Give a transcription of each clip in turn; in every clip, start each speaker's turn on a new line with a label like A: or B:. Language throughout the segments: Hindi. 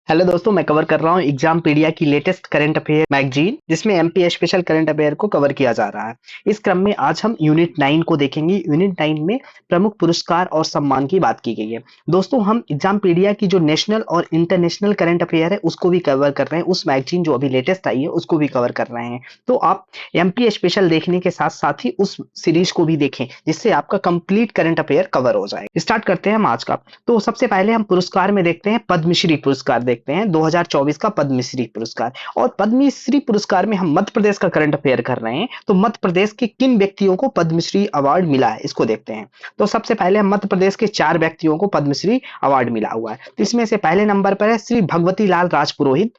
A: हेलो दोस्तों, मैं कवर कर रहा हूँ एग्जाम पीडिया की लेटेस्ट करंट अफेयर मैगजीन, जिसमें एमपी स्पेशल करंट अफेयर को कवर किया जा रहा है। इस क्रम में आज हम यूनिट 9 को देखेंगे। यूनिट 9 में प्रमुख पुरस्कार और सम्मान की बात की गई है। दोस्तों, हम एग्जाम पीडिया की जो नेशनल और इंटरनेशनल करंट अफेयर है उसको भी कवर कर रहे हैं। उस मैगजीन जो अभी लेटेस्ट आई है उसको भी कवर कर रहे हैं। तो आप एमपी स्पेशल देखने के साथ साथ ही उस सीरीज को भी देखें, जिससे आपका कंप्लीट करंट अफेयर कवर हो जाए। स्टार्ट करते हैं हम आज का। तो सबसे पहले हम पुरस्कार में देखते हैं पद्मश्री पुरस्कार देखते हैं 2024 का पद्मश्री पुरस्कार। और पद्मश्री पुरस्कार में हम मध्य प्रदेश का करंट अफेयर कर रहे हैं। तो मध्य प्रदेश के किन व्यक्तियों को पद्मश्री अवार्ड मिला है इसको देखते हैं। तो सबसे पहले हम मध्य प्रदेश के 4 व्यक्तियों को पद्मश्री अवार्ड मिला हुआ है। तो इसमें से पहले नंबर पर है श्री भगवती लाल राजपुरोहित,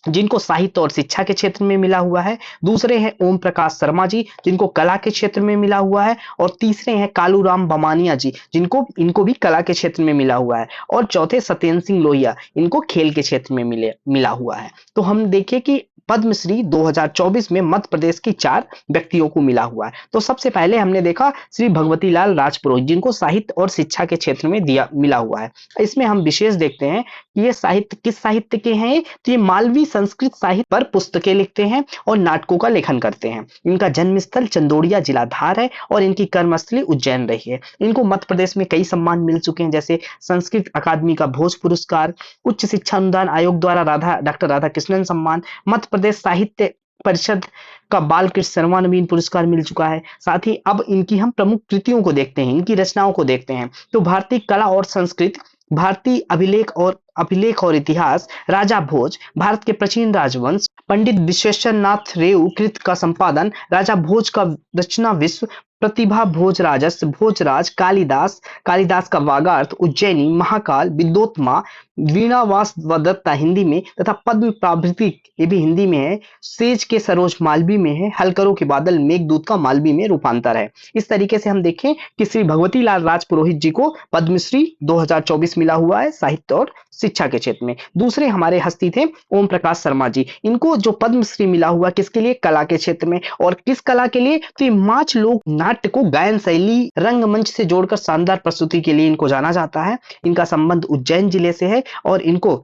A: जिनको साहित्य और शिक्षा के क्षेत्र में मिला हुआ है। दूसरे हैं ओम प्रकाश शर्मा जी, जिनको कला के क्षेत्र में मिला हुआ है। और तीसरे हैं कालूराम बमानिया जी, इनको भी कला के क्षेत्र में मिला हुआ है। और चौथे सत्येंद्र सिंह लोहिया, इनको खेल के क्षेत्र में मिला हुआ है। तो हम देखें कि पद्मश्री 2024 में मध्य प्रदेश की 4 व्यक्तियों को मिला हुआ है। तो सबसे पहले हमने देखा श्री भगवती लाल राजपुरोहित, जिनको साहित्य और शिक्षा के क्षेत्र में मिला हुआ है। इसमें हम विशेष देखते हैं कि ये साहित्य किस साहित्य के हैं। तो ये मालवी संस्कृत साहित्य पर पुस्तकें लिखते हैं और नाटकों का लेखन करते हैं। इनका जन्मस्थल चंदोड़िया जिला धार है और इनकी कर्मस्थली उज्जैन रही है। इनको मध्य प्रदेश में कई सम्मान मिल चुके हैं, जैसे संस्कृत अकादमी का भोज पुरस्कार, उच्च शिक्षा अनुदान आयोग द्वारा डॉक्टर राधा कृष्णन सम्मान, मध्य प्रदेश साहित्य परिषद का बाल कृष्ण सर्वानवीन पुरस्कार मिल चुका है। साथ ही अब इनकी हम प्रमुख कृतियों को देखते हैं, इनकी रचनाओं को देखते हैं। तो भारतीय कला और संस्कृति, भारतीय अभिलेख और इतिहास, राजा भोज, भारत के प्राचीन राजवंश, पंडित विश्वेश्वर नाथ रेउ कृत का संपादन, राजा भोज का रचना विश्व, प्रतिभा भोजराजस भोजराज, कालिदास का वागार्थ, उज्जैनी, महाकाल, विद्योत्मा, वीणावास दत्ता हिंदी में, तथा पद्म प्राभृतिक ये भी हिंदी में है, सेज के सरोज मालवी में है, हलकरों के बादल मेघदूत का मालवी में रूपांतर है। इस तरीके से हम देखें कि श्री भगवती लाल राजपुरोहित जी को पद्मश्री 2024 मिला हुआ है साहित्य और शिक्षा के क्षेत्र में। दूसरे हमारे हस्ती थे ओम प्रकाश शर्मा जी। इनको जो पद्मश्री मिला हुआ किसके लिए, कला के क्षेत्र में। और किस कला के लिए, तो माच लोक नाट्य को गायन शैली रंगमंच से जोड़कर शानदार प्रस्तुति के लिए इनको जाना जाता है। इनका संबंध उज्जैन जिले से है और इनको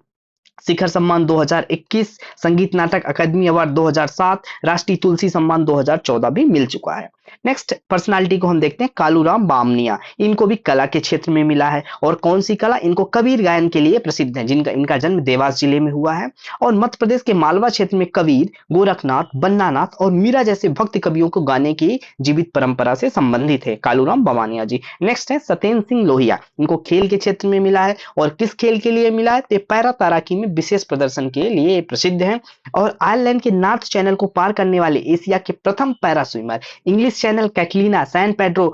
A: शिखर सम्मान 2021, संगीत नाटक अकादमी अवार्ड 2007, राष्ट्रीय तुलसी सम्मान 2014 भी मिल चुका है। नेक्स्ट पर्सनालिटी को हम देखते हैं कालूराम बामनिया। इनको भी कला के क्षेत्र में मिला है। और कौन सी कला, इनको कबीर गायन के लिए प्रसिद्ध है, इनका जन्म देवास जिले में हुआ है। और मध्य प्रदेश के मालवा क्षेत्र में कबीर, गोरखनाथ, बन्नानाथ और मीरा जैसे भक्त कवियों को गाने की जीवित परंपरा से संबंधित है कालूराम बामनिया जी। नेक्स्ट है सत्येंद्र सिंह लोहिया। इनको खेल के क्षेत्र में मिला है। और किस खेल के लिए मिला है, तो पैरा तैराकी में विशेष प्रदर्शन के लिए प्रसिद्ध हैं। और आयरलैंड के नॉर्थ चैनल को पार करने वाले एशिया के प्रथम para swimmer, English Channel Catalina San Pedro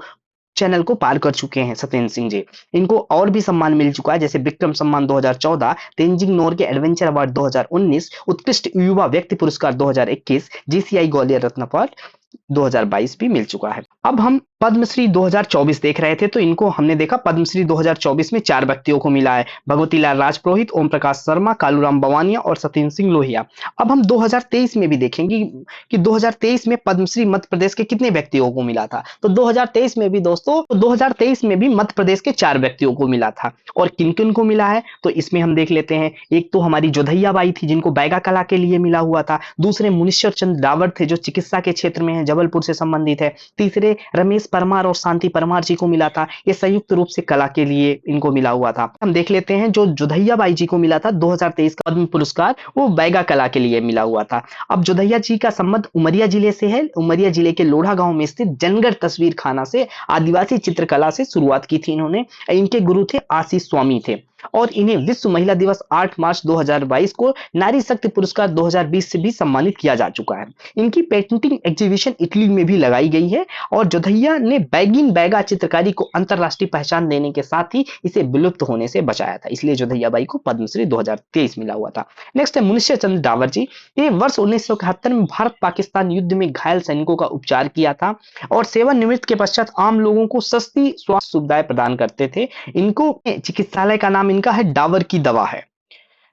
A: Channel को पार कर चुके हैं सत्येंद्र सिंह जी। इनको और भी सम्मान मिल चुका है, जैसे विक्रम सम्मान 2014, तेंजिंग नोरगे एडवेंचर अवार्ड 2019, उत्कृष्ट युवा व्यक्ति पुरस्कार 2021, जीसीआई ग्वालियर रत्न अवार्ड 2022 भी मिल चुका है। अब हम पद्मश्री 2024 देख रहे थे। तो इनको हमने देखा पद्मश्री 2024 में 4 व्यक्तियों को मिला है, भगवती लाल राजपुरोहित, ओम प्रकाश शर्मा, कालूराम बवानिया और सत्येंद्र सिंह लोहिया। अब हम 2023 में भी देखेंगे कि 2023 में पद्मश्री मध्य प्रदेश के कितने व्यक्तियों को मिला था। तो 2023 में भी दोस्तों, 2023 में भी मध्य प्रदेश के 4 व्यक्तियों को मिला था। और किन किन को मिला है, तो इसमें हम देख लेते हैं। एक तो हमारी जोधैया बाई थी, जिनको बैगा कला के लिए मिला हुआ था। दूसरे मुनीश्वर चंद्र डावर थे, जो चिकित्सा के क्षेत्र में है, जबलपुर से संबंधित है। तीसरे रमेश परमार और शांति परमार जी को मिला था। ये संयुक्त रूप से कला के लिए इनको मिला हुआ था। हम देख लेते हैं जो जोधैया बाई जी को मिला था 2023 का पद्म पुरस्कार, वो बैगा कला के लिए मिला हुआ था। अब जोधैया जी का संबंध उमरिया जिले से है। उमरिया जिले के लोढ़ा गांव में स्थित जनगढ़ तस्वीर खाना से आदिवासी चित्रकला से शुरुआत की थी इन्होंने। इनके गुरु थे आशीष स्वामी थे। और इन्हें विश्व महिला दिवस 8 मार्च 2022 को नारी शक्ति पुरस्कार 2020 से भी सम्मानित किया जा चुका है। इनकी पेंटिंग एग्जीबिशन इटली में भी लगाई गई है। और जोधैया ने बैगिन बैगा चित्रकारी को अंतरराष्ट्रीय पहचान देने के साथ ही इसे विलुप्त होने से बचाया था, इसलिए जोधैया बाई को पद्मश्री 2023 मिला हुआ था। नेक्स्ट है मुनीश्वर चंद्र डावर जी। ये वर्ष 1971 में भारत पाकिस्तान युद्ध में घायल सैनिकों का उपचार किया था और सेवानिवृत्त के पश्चात आम लोगों को सस्ती स्वास्थ्य सुविधाएं प्रदान करते थे। इनको चिकित्सालय का नाम इनका है डावर की दवा है।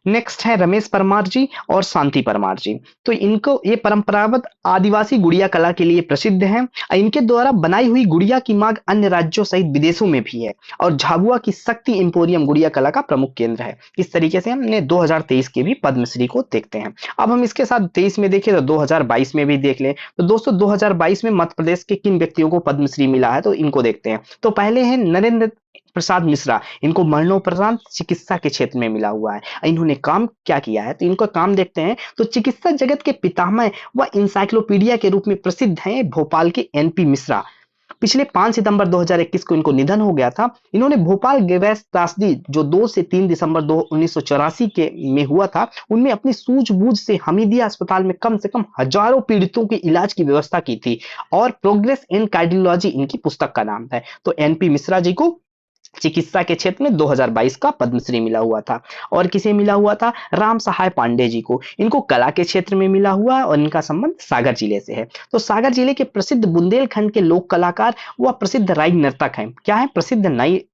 A: नेक्स्ट है रमेश परमार जी और शांति परमार जी। तो इनको ये परंपरागत आदिवासी गुड़िया कला के लिए प्रसिद्ध हैं। इनके द्वारा बनाई हुई गुड़िया की मांग अन्य राज्यों सहित विदेशों में भी है और झाबुआ की शक्ति एम्पोरियम गुड़िया कला का प्रमुख केंद्र है। इस तरीके से हमने 2023 के भी पद्मश्री को देखते हैं। अब हम इसके साथ 23 में देखें तो 2022 में भी देख लें। तो दोस्तों 2022 में मध्य प्रदेश के किन व्यक्तियों को पद्मश्री मिला है तो इनको देखते हैं। तो पहले हैं नरेंद्र प्रसाद मिश्रा। इनको मरणोपरांत चिकित्सा के क्षेत्र में मिला हुआ है। इन्होंने काम क्या किया है तो इनको काम देखते हैं। तो चिकित्सा जगत के पितामह व इंसाइक्लोपीडिया के रूप में प्रसिद्ध हैं भोपाल के एनपी मिश्रा। पिछले 5 सितंबर 2021 को इनको निधन हो गया था। इन्होंने भोपाल गैस त्रासदी जो 2 से 3 दिसंबर 1984 के में हुआ था, उनमें अपनी सूझबूझ से हमीदिया अस्पताल में कम से कम हजारों पीड़ितों के इलाज की व्यवस्था की थी और प्रोग्रेस इन कार्डियोलॉजी इनकी पुस्तक का नाम है। तो एनपी मिश्रा जी को चिकित्सा के क्षेत्र में 2022 का पद्मश्री मिला हुआ था। और किसे मिला हुआ था? राम सहाय पांडे जी को। इनको कला के क्षेत्र में मिला हुआ है और इनका संबंध सागर जिले से है। तो सागर जिले के प्रसिद्ध बुंदेलखंड के लोक कलाकार व प्रसिद्ध राई नर्तक हैं। क्या है? प्रसिद्ध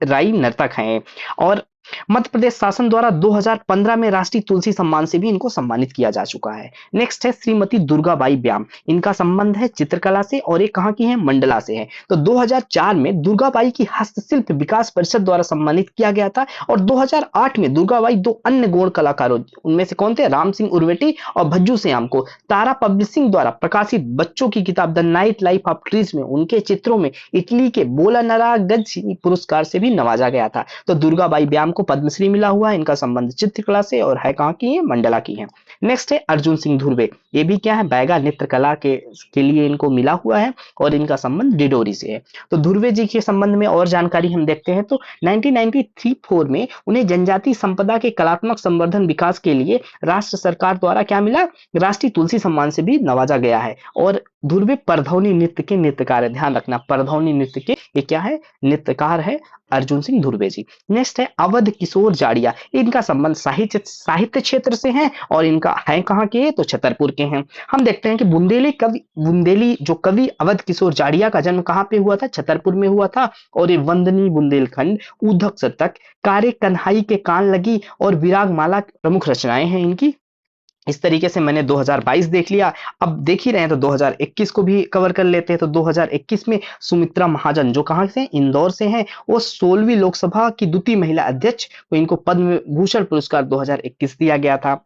A: राई नर्तक हैं। और मध्य प्रदेश शासन द्वारा 2015 में राष्ट्रीय तुलसी सम्मान से भी इनको सम्मानित किया जा चुका है। नेक्स्ट है श्रीमती दुर्गाबाई व्याम। इनका संबंध है चित्रकला से और ये कहाँ की है? मंडला से है। तो 2004 में दुर्गाबाई की हस्तशिल्प विकास परिषद द्वारा सम्मानित किया गया था और 2008 में दुर्गाबाई 2 अन्य गौण कलाकारों, उनमें से कौन थे? राम सिंह उर्वेटी और भज्जू श्याम को तारा पब्लिशिंग द्वारा प्रकाशित बच्चों की किताब the night life of trees में उनके चित्रों में इटली के बोलानरा गज पुरस्कार से भी नवाजा गया था। तो दुर्गाबाई व्याम को पद्मश्री मिला हुआ है। इनका संबंध चित्रकला से और है कहाँ की है? मंडला की है। नेक्स्ट है अर्जुन सिंह धुर्वे। ये भी क्या है? बैगा नृत्य कला के लिए इनको मिला हुआ है और इनका संबंध डिडोरी से है। तो धुर्वे जी के संबंध में और जानकारी हम देखते हैं तो 1993-4 में उन्हें जनजातीय संपदा के कलात्मक संवर्धन विकास के लिए राष्ट्र सरकार द्वारा क्या मिला? राष्ट्रीय तुलसी सम्मान से भी नवाजा गया है। और धुर्वे परधौनी नृत्य के नृत्यकार है। ध्यान रखना, परधौनी नृत्य के ये क्या है? नृत्यकार है अर्जुन सिंह धुर्वे जी। नेक्स्ट है अवध किशोर जाड़िया। इनका संबंध साहित्य क्षेत्र से है और इनका है कहाँ के? तो छतरपुर के हैं। हम देखते हैं कि बुंदेली जो कवि अवध किशोर जाड़िया का जन्म कहाँ पे हुआ था? छतरपुर में हुआ था। और ये वंदनी बुंदेलखंड, उधक शतक, कारे कन्हाई के कान लगी और विराग माला प्रमुख रचनाएं हैं इनकी। इस तरीके से मैंने 2022 देख लिया। अब देख ही रहे हैं तो 2021 को भी कवर कर लेते हैं। तो 2021 में सुमित्रा महाजन जो कहाँ से? इंदौर से हैं। वो 16वीं लोकसभा की द्वितीय महिला अध्यक्ष, तो इनको पद्म भूषण पुरस्कार 2021 दिया गया था।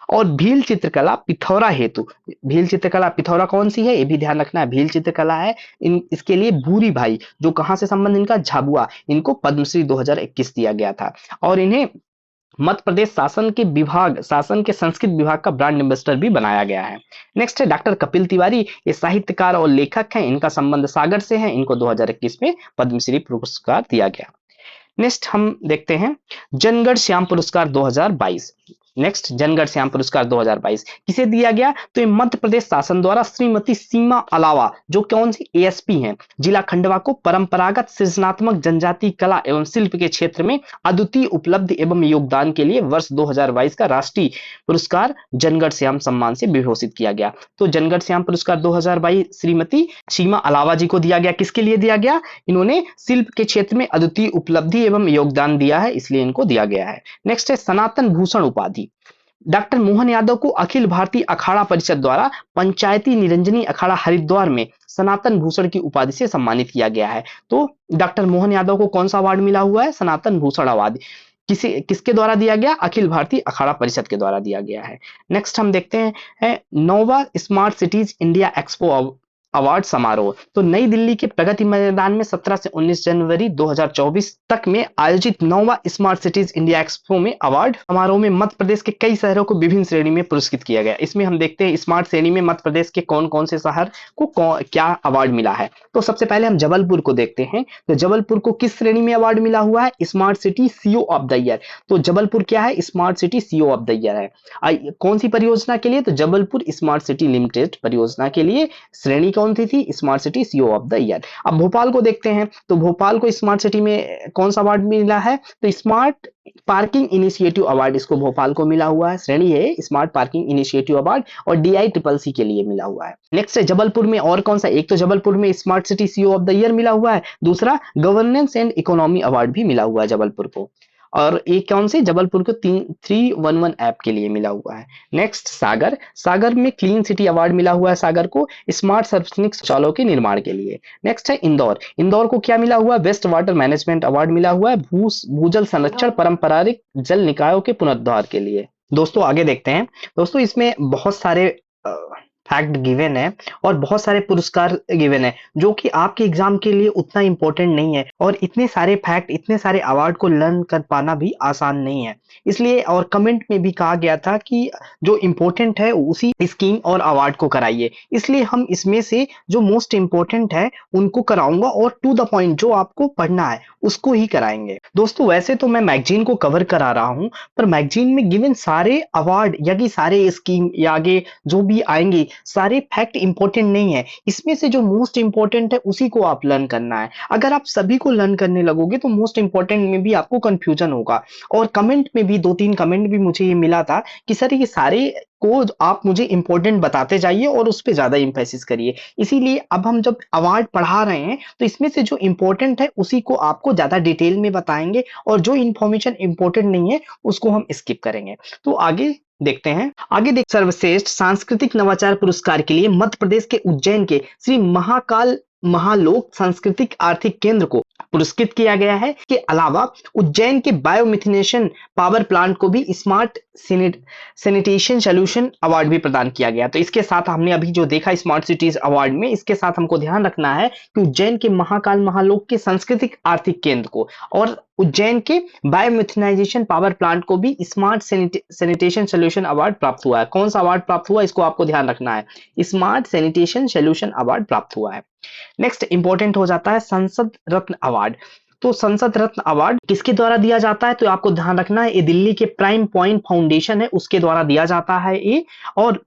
A: और भील चित्रकला पिथौरा हेतु, भील चित्रकला पिथौरा कौन सी है? ये भी ध्यान रखना है, भील चित्रकला है। इसके लिए भूरी भाई जो कहाँ से संबंध इनका? झाबुआ, इनको पद्मश्री 2021 दिया गया था। और इन्हें मध्य प्रदेश शासन के संस्कृत विभाग का ब्रांड एम्बेसडर भी बनाया गया है। नेक्स्ट है डॉक्टर कपिल तिवारी। ये साहित्यकार और लेखक हैं। इनका संबंध सागर से है। इनको 2021 में पद्मश्री पुरस्कार दिया गया। नेक्स्ट हम देखते हैं जनगढ़ श्याम पुरस्कार 2022। नेक्स्ट जनगढ़ श्याम पुरस्कार 2022 किसे दिया गया? तो ये मध्य प्रदेश शासन द्वारा श्रीमती सीमा अलावा जो कौन सी? एएसपी हैं, जिला खंडवा को परंपरागत सृजनात्मक जनजातीय कला एवं शिल्प के क्षेत्र में अद्वितीय उपलब्धि एवं योगदान के लिए वर्ष 2022 का राष्ट्रीय पुरस्कार जनगढ़ श्याम सम्मान से विभूषित किया गया। तो जनगढ़ श्याम पुरस्कार 2022 श्रीमती सीमा अलावा जी को दिया गया। किसके लिए दिया गया? इन्होंने शिल्प के क्षेत्र में अद्वितीय उपलब्धि एवं योगदान दिया है, इसलिए इनको दिया गया है। नेक्स्ट है सनातन भूषण उपाधि। डॉक्टर मोहन यादव को अखिल भारतीय अखाड़ा परिषद द्वारा पंचायती निरंजनी अखाड़ा हरिद्वार में सनातन भूषण की उपाधि से सम्मानित किया गया है। तो डॉक्टर मोहन यादव को कौन सा अवार्ड मिला हुआ है? सनातन भूषण अवार्ड। किसके द्वारा दिया गया? अखिल भारतीय अखाड़ा परिषद के द्वारा दिया गया है। नेक्स्ट हम देखते हैं Nova smart cities India expo award समारोह। तो नई दिल्ली के प्रगति मैदान में 17 से 19 जनवरी 2024 तक में आयोजित 9वां स्मार्ट सिटीज इंडिया एक्सपो में अवार्ड समारोह में मध्य प्रदेश के कई शहरों को विभिन्न श्रेणी में पुरस्कृत किया गया। इसमें हम देखते हैं स्मार्ट श्रेणी में मध्य प्रदेश के कौन कौन से शहर को क्या अवार्ड मिला है। तो सबसे पहले हम जबलपुर को देखते हैं। तो जबलपुर को किस श्रेणी में अवार्ड मिला हुआ है? Smart city CO of the year. तो जबलपुर क्या है? Smart city CO of the year है। कौन सी परियोजना के लिए? तो जबलपुर स्मार्ट सिटी लिमिटेड परियोजना के लिए श्रेणी कौन सी थी? Smart city CO of the year. अब भोपाल को देखते हैं। तो भोपाल को स्मार्ट सिटी में कौन सा अवार्ड मिला है? तो स्मार्ट पार्किंग इनिशिएटिव अवार्ड इसको भोपाल को मिला हुआ है। श्रेणी है स्मार्ट पार्किंग इनिशिएटिव अवार्ड और DICCC के लिए मिला हुआ है। नेक्स्ट है जबलपुर में और कौन सा? एक तो जबलपुर में smart city CO of the year मिला हुआ है, दूसरा गवर्नेंस एंड इकोनॉमी अवार्ड भी मिला हुआ है जबलपुर को। और ये कौन से जबलपुर को 311 ऐप के लिए मिला हुआ है। नेक्स्ट सागर, सागर में क्लीन सिटी अवार्ड मिला हुआ है सागर को स्मार्ट सार्वजनिक शौचालयों के निर्माण के लिए। नेक्स्ट है इंदौर, इंदौर को क्या मिला हुआ है, बेस्ट वाटर मैनेजमेंट अवार्ड मिला हुआ है भूजल संरक्षण पारंपरिक जल निकायों के पुनरुद्धार के लिए। दोस्तों आगे देखते हैं। दोस्तों इसमें बहुत सारे फैक्ट गिवन है और बहुत सारे पुरस्कार गिवन है जो कि आपके एग्जाम के लिए उतना इंपॉर्टेंट नहीं है, और इतने सारे फैक्ट इतने सारे अवार्ड को लर्न कर पाना भी आसान नहीं है। इसलिए और कमेंट में भी कहा गया था कि जो इम्पोर्टेंट है उसी स्कीम और अवार्ड को कराइए, इसलिए हम इसमें से जो मोस्ट इम्पोर्टेंट है उनको कराऊंगा और टू द पॉइंट जो आपको पढ़ना है उसको ही कराएंगे। दोस्तों वैसे तो मैं मैगजीन को कवर करा रहा हूं, पर मैगजीन में गिवन सारे अवार्ड या कि सारे स्कीम या आगे जो भी आएंगे सारे फैक्ट इंपॉर्टेंट नहीं है। इसमें से जो मोस्ट इंपॉर्टेंट है उसी को आप लर्न करना है। अगर आप सभी को लर्न करने लगोगे तो मोस्ट इंपॉर्टेंट में भी आपको कंफ्यूजन होगा। और कमेंट में भी 2-3 कमेंट भी मुझे ये मिला था कि सर ये सारे को आप मुझे इंपॉर्टेंट बताते जाइए और उस पर ज्यादा इंफेसिस करिए। इसीलिए अब हम जब अवार्ड पढ़ा रहे हैं तो इसमें से जो इंपॉर्टेंट है उसी को आपको ज्यादा डिटेल में बताएंगे और जो इंफॉर्मेशन इंपॉर्टेंट नहीं है उसको हम स्किप करेंगे। तो आगे देखते हैं। आगे देख सर्वश्रेष्ठ सांस्कृतिक नवाचार पुरस्कार के लिए मध्य प्रदेश के उज्जैन के श्री महाकाल महालोक सांस्कृतिक आर्थिक केंद्र को पुरस्कृत किया गया है। के अलावा उज्जैन के बायोमिथिनेशन पावर प्लांट को भी स्मार्ट सैनिटेशन सोल्यूशन अवार्ड भी प्रदान किया गया। तो इसके साथ हमने अभी जो देखा स्मार्ट सिटीज अवार्ड में, इसके साथ हमको ध्यान रखना है कि उज्जैन के महाकाल महालोक के सांस्कृतिक आर्थिक केंद्र को और उज्जैन के बायोमिथनाइजेशन पावर प्लांट को भी स्मार्ट सैनिटेशन सोल्यूशन अवार्ड प्राप्त हुआ है। कौन सा अवार्ड प्राप्त हुआ इसको आपको ध्यान रखना है, स्मार्ट सैनिटेशन सोल्यूशन अवार्ड प्राप्त हुआ है। नेक्स्ट इंपॉर्टेंट हो जाता है संसद रत्न अवार्ड। तो संसद रत्न अवार्ड किसके द्वारा दिया जाता है तो आपको ध्यान रखना है ये दिल्ली के प्राइम पॉइंट फाउंडेशन है उसके द्वारा दिया जाता है ये। और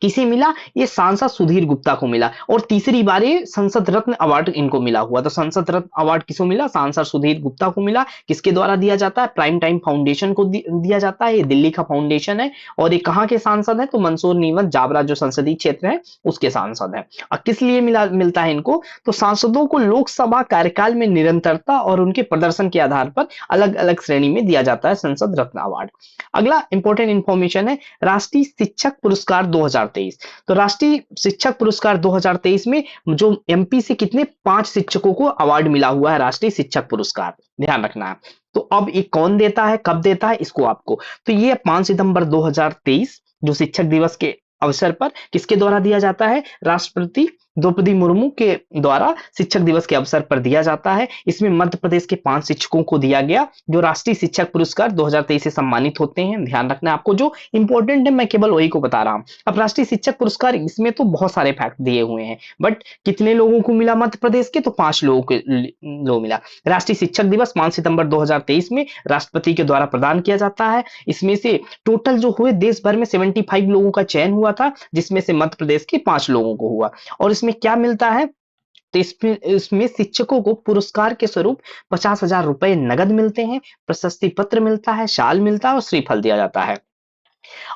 A: किसे मिला, ये सांसद सुधीर गुप्ता को मिला और तीसरी बार ये संसद रत्न अवार्ड इनको मिला हुआ। तो संसद रत्न अवार्ड किसको मिला, सांसद सुधीर गुप्ता को मिला। किसके द्वारा दिया जाता है, प्राइम टाइम फाउंडेशन को दिया जाता है। ये दिल्ली का फाउंडेशन है और ये कहाँ के सांसद है तो मंसूर नीमच जाबरा जो संसदीय क्षेत्र है उसके सांसद है। और किस लिए मिलता है इनको, तो सांसदों को लोकसभा कार्यकाल में निरंतरता और उनके प्रदर्शन के आधार पर अलग अलग श्रेणी में दिया जाता है संसद रत्न अवार्ड। अगला इंपॉर्टेंट इंफॉर्मेशन है राष्ट्रीय शिक्षक पुरस्कार 2023। तो राष्ट्रीय शिक्षक पुरस्कार 2023 में जो एमपी से कितने 5 शिक्षकों को अवार्ड मिला हुआ है राष्ट्रीय शिक्षक पुरस्कार, ध्यान रखना है। तो अब ये कौन देता है कब देता है इसको आपको, तो ये 5 सितंबर 2023 जो शिक्षक दिवस के अवसर पर किसके द्वारा दिया जाता है, राष्ट्रपति द्रौपदी मुर्मू के द्वारा शिक्षक दिवस के अवसर पर दिया जाता है। इसमें मध्य प्रदेश के 5 शिक्षकों को दिया गया जो राष्ट्रीय शिक्षक पुरस्कार 2023 से सम्मानित होते हैं। ध्यान रखना है आपको, जो इंपॉर्टेंट है मैं केवल वही को बता रहा हूं। अब राष्ट्रीय शिक्षक पुरस्कार इसमें तो बहुत सारे फैक्ट दिए हुए हैं, बट कितने लोगों को मिला मध्य प्रदेश के, तो 5 लोगों को मिला। राष्ट्रीय शिक्षक दिवस 5 सितंबर 2023 में राष्ट्रपति के द्वारा प्रदान किया जाता है। इसमें से टोटल जो हुए देश भर में 75 लोगों का चयन हुआ था जिसमें से मध्य प्रदेश के 5 लोगों को हुआ। और इसमें क्या मिलता है, तो इसमें शिक्षकों को पुरस्कार के स्वरूप 50,000 रुपए नगद मिलते हैं, प्रशस्ति पत्र मिलता है, शाल मिलता है और श्रीफल दिया जाता है।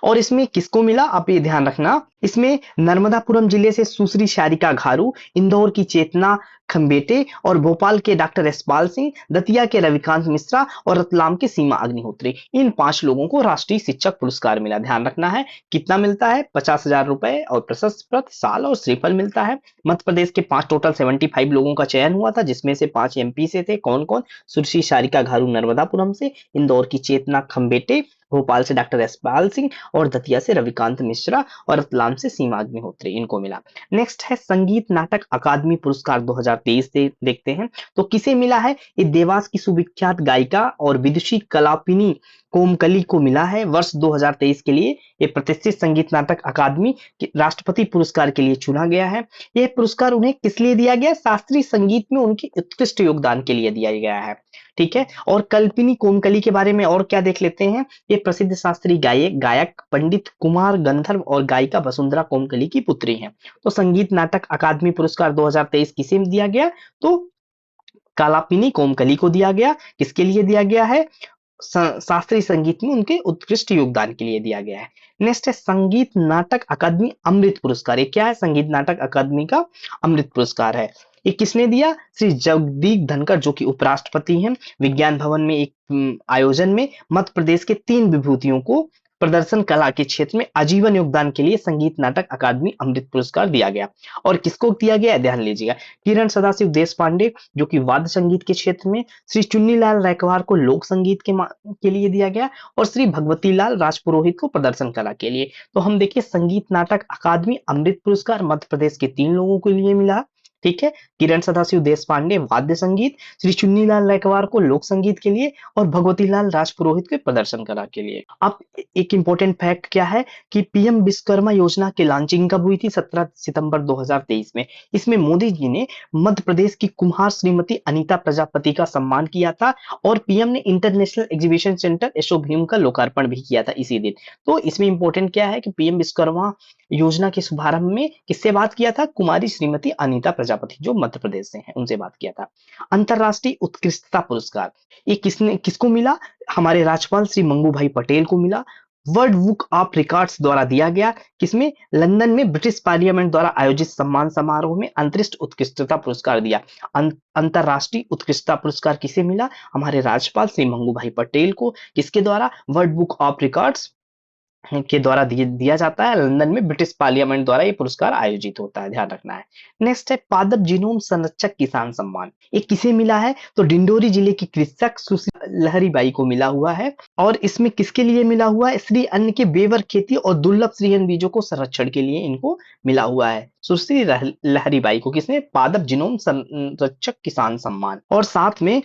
A: और इसमें किसको मिला आप ये ध्यान रखना, इसमें नर्मदापुरम जिले से सुश्री शारिका घारू, इंदौर की चेतना खंबेटे और भोपाल के डॉक्टर यशपाल सिंह, दतिया के रविकांत मिश्रा और रतलाम के सीमा अग्निहोत्री, इन 5 लोगों को राष्ट्रीय शिक्षक पुरस्कार मिला। ध्यान रखना है कितना मिलता है, 50,000 रुपए और प्रशस्ति पत्र, साल और श्रीफल मिलता है। मध्य प्रदेश के 5 टोटल 75 लोगों का चयन हुआ था जिसमें से 5 एमपी से थे। कौन कौन, सुश्री शारिका घारू नर्मदापुरम से, इंदौर की चेतना खंबेटे, भोपाल से डॉक्टर यशपाल सिंह और दतिया से रविकांत मिश्रा और रतलाम से सीमा अग्निहोत्री, इनको मिला। नेक्स्ट है संगीत नाटक अकादमी पुरस्कार 2023 से देखते हैं तो किसे मिला है, ये देवास की सुविख्यात गायिका और विदुषी कलापिनी कोमकली को मिला है। वर्ष 2023 के लिए ये प्रतिष्ठित संगीत नाटक अकादमी राष्ट्रपति पुरस्कार के लिए चुना गया है। यह पुरस्कार उन्हें किस लिए दिया गया, शास्त्रीय संगीत में उनके उत्कृष्ट योगदान के लिए दिया गया है। ठीक है, और कल्पिनी कोमकली के बारे में और क्या देख लेते हैं, ये प्रसिद्ध शास्त्रीय गायक पंडित कुमार गंधर्व और गायिका वसुंधरा कोमकली की पुत्री हैं। तो संगीत नाटक अकादमी पुरस्कार 2023 किसे दिया गया, तो कलापिनी कोमकली को दिया गया। किसके लिए दिया गया है, शास्त्रीय संगीत में उनके उत्कृष्ट योगदान के लिए दिया गया है। नेक्स्ट है संगीत नाटक अकादमी अमृत पुरस्कार। ये क्या है? संगीत नाटक अकादमी का अमृत पुरस्कार है। ये किसने दिया? श्री जगदीप धनखड़, जो कि उपराष्ट्रपति हैं। विज्ञान भवन में एक आयोजन में मध्य प्रदेश के 3 विभूतियों को प्रदर्शन कला के क्षेत्र में आजीवन योगदान के लिए संगीत नाटक अकादमी अमृत पुरस्कार दिया गया। और किसको दिया गया? ध्यान लीजिएगा, किरण सदाशिव देश पांडे जो कि वाद्य संगीत के क्षेत्र में, श्री चुन्नीलाल रैकवार को लोक संगीत के लिए दिया गया, और श्री भगवती लाल राजपुरोहित को प्रदर्शन कला के लिए। तो हम देखिए संगीत नाटक अकादमी अमृत पुरस्कार मध्य प्रदेश के 3 लोगों के लिए मिला। ठीक है, किरण सदाशिव देश पांडे वाद्य संगीत, श्री चुन्नीलाल रैकवार को लोक संगीत के लिए, और भगवती लाल राजपुरोहित के प्रदर्शन कला के लिए। अब एक इंपॉर्टेंट फैक्ट क्या है कि पीएम विश्वकर्मा योजना की लॉन्चिंग कब हुई थी? 17 सितंबर 2023 में। इसमें मोदी जी ने मध्य प्रदेश की कुम्हार श्रीमती अनीता प्रजापति का सम्मान किया था, और पीएम ने इंटरनेशनल एग्जीबिशन सेंटर यशोभूम का लोकार्पण भी किया था इसी दिन। तो इसमें इंपॉर्टेंट क्या है कि पीएम विश्वकर्मा योजना के शुभारंभ में किससे बात किया था? कुमारी श्रीमती अनीता प्रजापति जो मध्य प्रदेश से हैं, उनसे बात किया था। अंतरराष्ट्रीय उत्कृष्टता पुरस्कार ये किसको मिला? हमारे राज्यपाल श्री मंगू भाई पटेल को मिला। वर्ल्ड बुक ऑफ रिकॉर्ड्स द्वारा दिया गया। किसमें? लंदन में ब्रिटिश पार्लियामेंट द्वारा आयोजित सम्मान समारोह में अंतरिक्ष उत्कृष्टता पुरस्कार दिया। अंतरराष्ट्रीय उत्कृष्टता पुरस्कार किसे मिला? हमारे राज्यपाल श्री मंगू भाई पटेल को। किसके द्वारा? वर्ल्ड बुक ऑफ रिकॉर्ड्स के द्वारा दिया जाता है। लंदन में ब्रिटिश पार्लियामेंट द्वारा ये पुरस्कार आयोजित होता है, ध्यान रखना है। नेक्स्ट है पादप जीनोम संरक्षक किसान सम्मान। ये किसे मिला है? तो डिंडोरी जिले की कृषक सुश्री लहरीबाई को मिला हुआ है। और इसमें किसके लिए मिला हुआ है? श्री अन्न के बेवर खेती और दुर्लभ श्रीयन बीजों को संरक्षण के लिए इनको मिला हुआ है। सुश्री लहरीबाई को किसने? पादप जीनोम संरक्षक किसान सम्मान। और साथ में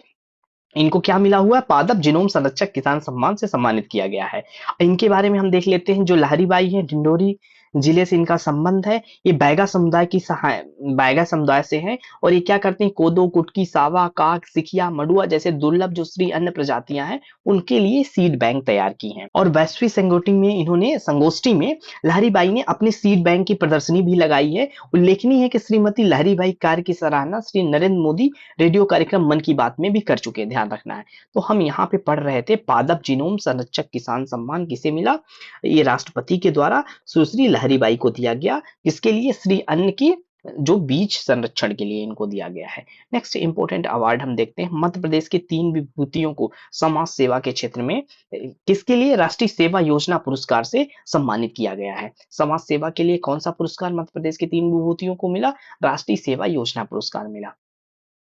A: इनको क्या मिला हुआ है? पादप जीनोम संरक्षक किसान सम्मान से सम्मानित किया गया है। इनके बारे में हम देख लेते हैं। जो लहरीबाई है, डिंडोरी जिले से इनका संबंध है। ये बैगा समुदाय से हैं, और ये क्या करते हैं? कोदो, कुटकी, सावा, काक, सिकिया, मडुआ जैसे दुर्लभ जो श्री अन्न प्रजातियां हैं उनके लिए सीड बैंक तैयार की हैं। और वैश्विक संगोष्ठी में लहरीबाई ने अपने सीड बैंक की प्रदर्शनी भी लगाई है। उल्लेखनीय है कि श्रीमती लहरीबाई कार्य की सराहना श्री नरेंद्र मोदी रेडियो कार्यक्रम मन की बात में भी कर चुके हैं, ध्यान रखना है। तो हम यहाँ पे पढ़ रहे थे पादप जीनोम संरक्षक किसान सम्मान किसे मिला? ये राष्ट्रपति के द्वारा सुश्री लहरीबाई को दिया गया, जिसके लिए श्री अन्न की जो बीज संरक्षण के लिए इनको दिया गया है। नेक्स्ट इंपॉर्टेंट अवार्ड हम देखते हैं। मध्य प्रदेश के 3 विभूतियों को समाज सेवा के क्षेत्र में किसके लिए? राष्ट्रीय सेवा योजना पुरस्कार से सम्मानित किया गया है। समाज सेवा के लिए कौन सा पुरस्कार मध्य प्रदेश के 3 विभूतियों को मिला? राष्ट्रीय सेवा योजना पुरस्कार मिला।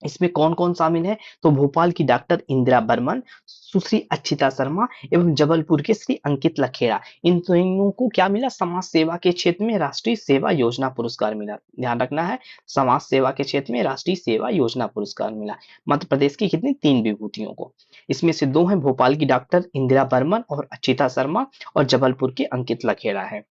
A: इसमें कौन कौन शामिल है? तो भोपाल की डॉक्टर इंदिरा बर्मन, सुश्री अच्छिता शर्मा एवं जबलपुर के श्री अंकित लखेड़ा। इन तीनों को क्या मिला? समाज सेवा के क्षेत्र में राष्ट्रीय सेवा योजना पुरस्कार मिला। ध्यान रखना है, समाज सेवा के क्षेत्र में राष्ट्रीय सेवा योजना पुरस्कार मिला मध्य प्रदेश की कितनी? 3 विभूतियों को। इसमें से 2 हैं, भोपाल की डॉक्टर इंदिरा बर्मन और अच्छिता शर्मा, और जबलपुर के अंकित लखेड़ा है।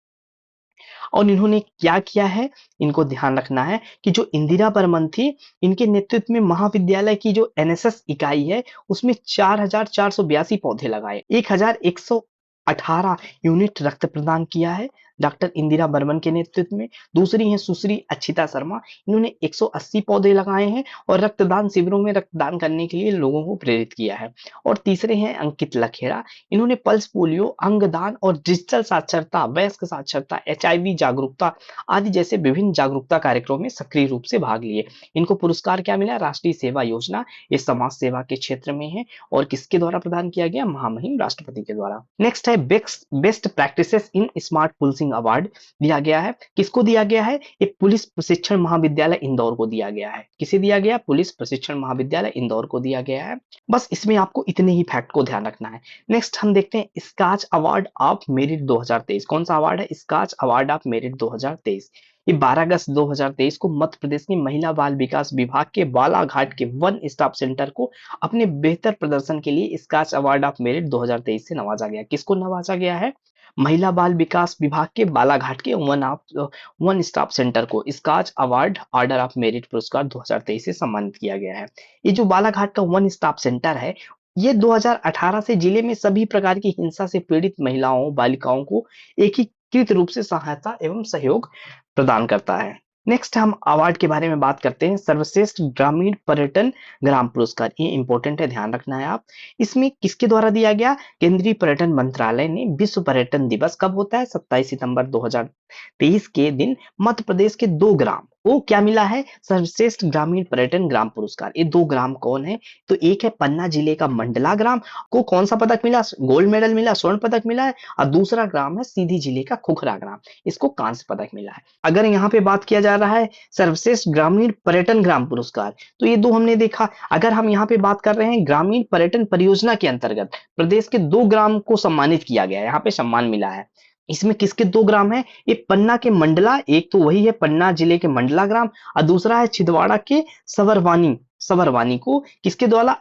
A: और इन्होंने क्या किया है? इनको ध्यान रखना है कि जो इंदिरा बर्मन थी, इनके नेतृत्व में महाविद्यालय की जो एनएसएस इकाई है उसमें 4482 पौधे लगाए, 1118 यूनिट रक्त प्रदान किया है डॉक्टर इंदिरा बर्मन के नेतृत्व में। दूसरी है सुश्री अच्छिता शर्मा, इन्होंने 180 पौधे लगाए हैं और रक्तदान शिविरों में रक्तदान करने के लिए लोगों को प्रेरित किया है। और तीसरे हैं अंकित लखेड़ा, इन्होंने पल्स पोलियो, अंगदान और डिजिटल साक्षरता, वयस्क साक्षरता, एचआईवी जागरूकता आदि जैसे विभिन्न जागरूकता कार्यक्रमों में सक्रिय रूप से भाग लिए। इनको पुरस्कार क्या मिला? राष्ट्रीय सेवा योजना। ये समाज सेवा के क्षेत्र में है और किसके द्वारा प्रदान किया गया? महामहिम राष्ट्रपति के द्वारा। नेक्स्ट है बेस्ट प्रैक्टिसेस इन स्मार्ट पुलिसिंग अवार्ड दिया गया है। किसको दिया गया है? ये पुलिस प्रशिक्षण महाविद्यालय इंदौर को दिया गया है। किसे दिया गया? पुलिस प्रशिक्षण महाविद्यालय इंदौर को दिया गया है। बस इसमें आपको इतने ही फैक्ट को ध्यान रखना है। नेक्स्ट हम देखते हैं स्कॉच अवार्ड ऑफ मेरिट 2023। कौन सा अवार्ड है? Scotch award of merit 2023। ये 12 अगस्त 2023 को मध्य प्रदेश की महिला बाल विकास विभाग के बालाघाट के वन स्टॉप सेंटर को अपने बेहतर प्रदर्शन के लिए स्कॉच अवार्ड ऑफ मेरिट 2023 से नवाजा गया। किसको नवाजा गया है? महिला बाल विकास विभाग के बालाघाट के वन स्टॉप सेंटर को Scotch award order of merit पुरस्कार 2023 से सम्मानित किया गया है। ये जो बालाघाट का वन स्टॉप सेंटर है, ये 2018 से जिले में सभी प्रकार की हिंसा से पीड़ित महिलाओं बालिकाओं को एकीकृत रूप से सहायता एवं सहयोग प्रदान करता है। नेक्स्ट हम अवार्ड के बारे में बात करते हैं। सर्वश्रेष्ठ ग्रामीण पर्यटन ग्राम पुरस्कार, ये इंपॉर्टेंट है, ध्यान रखना है आप। इसमें किसके द्वारा दिया गया? केंद्रीय पर्यटन मंत्रालय ने। विश्व पर्यटन दिवस कब होता है? 27 सितंबर 2023 के दिन मध्य प्रदेश के 2 ग्राम को क्या मिला है? सर्वश्रेष्ठ ग्रामीण पर्यटन ग्राम पुरस्कार। ये 2 ग्राम कौन है? तो एक है पन्ना जिले का मंडला ग्राम को कौन सा पदक मिला? गोल्ड मेडल मिला, स्वर्ण पदक मिला है। और दूसरा ग्राम है सीधी जिले का खुखरा ग्राम, इसको कांस्य पदक मिला है। अगर यहाँ पे बात किया जा रहा है सर्वश्रेष्ठ ग्रामीण पर्यटन ग्राम पुरस्कार, तो ये 2 हमने देखा। अगर हम यहाँ पे बात कर रहे हैं ग्रामीण पर्यटन परियोजना के अंतर्गत प्रदेश के 2 ग्राम को सम्मानित किया गया है, यहाँ पे सम्मान मिला है। इसमें किसके 2 ग्राम है? ये पन्ना के मंडला, एक तो वही है पन्ना जिले के मंडला ग्राम, और दूसरा है छिंदवाड़ा के सवरवानी। सवरवानी को किसके द्वारा?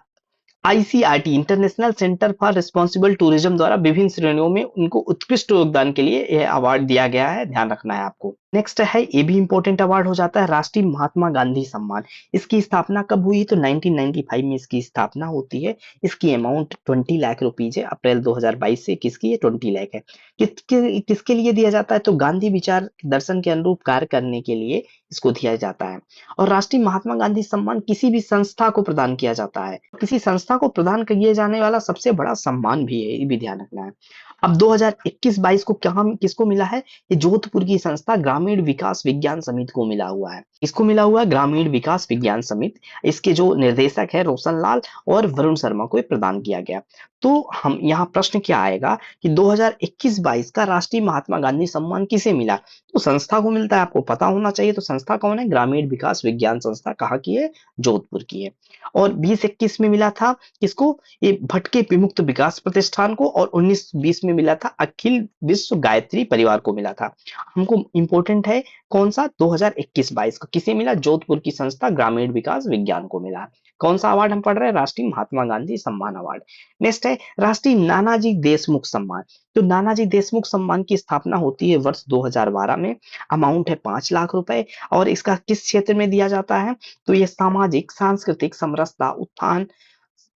A: ICRT international centre for responsible tourism द्वारा विभिन्न श्रेणियों में उनको उत्कृष्ट योगदान के लिए यह अवार्ड दिया गया है, ध्यान रखना है आपको। नेक्स्ट है, ये भी इंपॉर्टेंट अवार्ड हो जाता है, राष्ट्रीय महात्मा गांधी सम्मान। इसकी स्थापना कब हुई? तो 1995 में इसकी स्थापना होती है। इसकी अमाउंट 20 लाख रुपीज है। अप्रैल 2022 से किसकी है? 20 लाख है। किसके लिए दिया जाता है? तो गांधी विचार दर्शन के अनुरूप कार्य करने के लिए इसको दिया जाता है। और राष्ट्रीय महात्मा गांधी सम्मान किसी भी संस्था को प्रदान किया जाता है। किसी संस्था को प्रदान किए जाने वाला सबसे बड़ा सम्मान भी है, ये भी ध्यान रखना है। अब 2021-22 को क्या किसको मिला है? ये जोधपुर की संस्था ग्रामीण विकास विज्ञान समिति को मिला हुआ है। इसको मिला हुआ है ग्रामीण विकास विज्ञान समिति। इसके जो निर्देशक है रोशन लाल और वरुण शर्मा को प्रदान किया गया। तो हम यहाँ प्रश्न क्या आएगा कि 2021-22 का राष्ट्रीय महात्मा गांधी सम्मान किसे मिला? तो संस्था को मिलता है, आपको पता होना चाहिए। तो संस्था कौन है? ग्रामीण विकास विज्ञान संस्था। कहाँ की है? जोधपुर की है। और 2021 में मिला था किसको? ये भटके विमुक्त विकास प्रतिष्ठान को। और 19-20 में मिला था अखिल विश्व गायत्री परिवार को मिला था। हमको इंपॉर्टेंट है कौन सा? 2021-22 को किसे मिला? जोधपुर की संस्था ग्रामीण विकास विज्ञान को मिला। कौन सा अवार्ड हम पढ़ रहे हैं? राष्ट्रीय महात्मा गांधी सम्मान अवार्ड। नेक्स्ट है राष्ट्रीय नानाजी देशमुख सम्मान। तो नानाजी देशमुख सम्मान की स्थापना होती है वर्ष 2012 में। अमाउंट है 5 लाख रुपए। और इसका किस क्षेत्र में दिया जाता है? तो ये सामाजिक, सांस्कृतिक समरसता, उत्थान,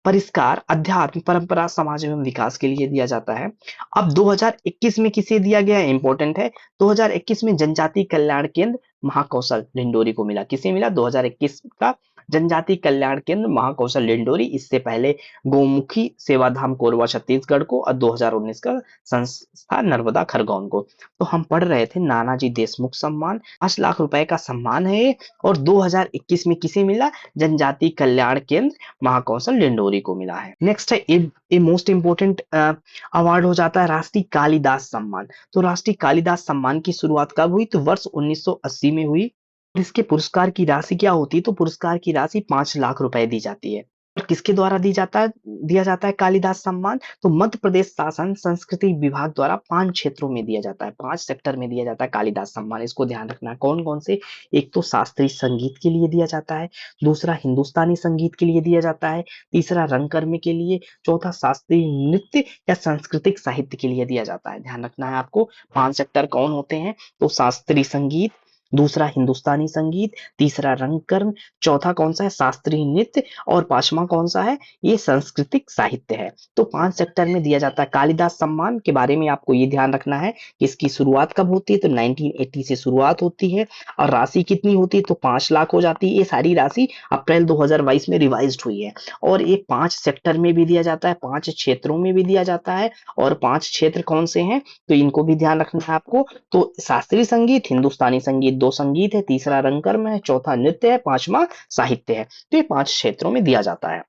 A: परिष्कार, अध्यात्म, परंपरा, समाज एवं विकास के लिए दिया जाता है। अब 2021 में किसे दिया गया है? इंपॉर्टेंट है। 2021 में जनजाति कल्याण केंद्र महाकौशल डिंडोरी को मिला। किसे मिला? 2021 का जनजाति कल्याण केंद्र महाकौशल डिंडोरी। इससे पहले गौमुखी सेवाधाम कोरबा छत्तीसगढ़ को, और 2019 का संस्था नर्मदा खरगोन को। तो हम पढ़ रहे थे नानाजी देशमुख सम्मान, 5 लाख रुपए का सम्मान है। और 2021 में किसे मिला? जनजाति कल्याण केंद्र महाकौशल डिंडोरी को मिला है। नेक्स्ट है ए मोस्ट इंपोर्टेंट अवार्ड हो जाता है राष्ट्रीय कालिदास सम्मान। तो राष्ट्रीय कालिदास सम्मान की शुरुआत कब हुई? तो वर्ष 1980 में हुई। इसके पुरस्कार की राशि क्या होती है? तो पुरस्कार की राशि 5 लाख रुपए दी जाती है। और किसके द्वारा दिया जाता है कालिदास सम्मान? तो मध्य प्रदेश शासन संस्कृति विभाग द्वारा 5 क्षेत्रों में दिया जाता है, 5 सेक्टर में दिया जाता है कालिदास सम्मान। इसको ध्यान रखना है। कौन कौन से? एक तो शास्त्रीय संगीत के लिए दिया जाता है, दूसरा हिंदुस्तानी संगीत के लिए दिया जाता है, तीसरा रंगकर्मी के लिए, चौथा शास्त्रीय नृत्य या सांस्कृतिक साहित्य के लिए दिया जाता है। ध्यान रखना है आपको। 5 सेक्टर कौन होते हैं? तो शास्त्रीय संगीत, दूसरा हिंदुस्तानी संगीत, तीसरा रंगकर्म, चौथा कौन सा है? शास्त्रीय नृत्य, और पांचवा कौन सा है? ये सांस्कृतिक साहित्य है। तो 5 सेक्टर में दिया जाता है। कालिदास सम्मान के बारे में आपको ये ध्यान रखना है कि इसकी शुरुआत कब होती है? तो 1980 से शुरुआत होती है। और राशि कितनी होती है? तो 5 लाख हो जाती है। ये सारी राशि अप्रैल 2022 में रिवाइज्ड हुई है। और ये 5 सेक्टर में भी दिया जाता है, 5 क्षेत्रों में भी दिया जाता है। और 5 क्षेत्र कौन से हैं? तो इनको भी ध्यान रखना है आपको। तो शास्त्रीय संगीत, हिंदुस्तानी संगीत, 2 संगीत है, तीसरा रंगकर्म है, चौथा नृत्य है, पांचवा साहित्य है। तो ये 5 क्षेत्रों में दिया जाता है।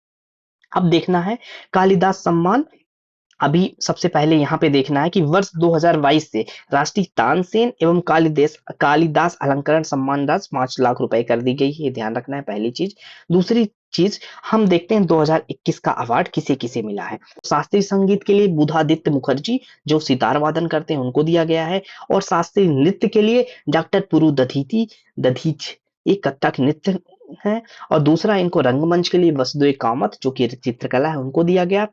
A: अब देखना है कालिदास सम्मान। अभी सबसे पहले यहाँ पे देखना है कि वर्ष 2022 से राष्ट्रीय तानसेन एवं कालिदास अलंकरण सम्मान राशि 5 लाख रुपए कर दी गई है। ये ध्यान रखना है पहली चीज। दूसरी चीज हम देखते हैं 2021 का अवार्ड किसे किसे मिला है। शास्त्रीय संगीत के लिए बुधादित्य मुखर्जी जो सितार वादन करते हैं उनको दिया गया है। और शास्त्रीय नृत्य के लिए डॉक्टर पुरु दधीच एक कथक नृत्य है। और दूसरा इनको रंगमंच के लिए वसुदेव कामत जो कि चित्रकला है उनको दिया गया।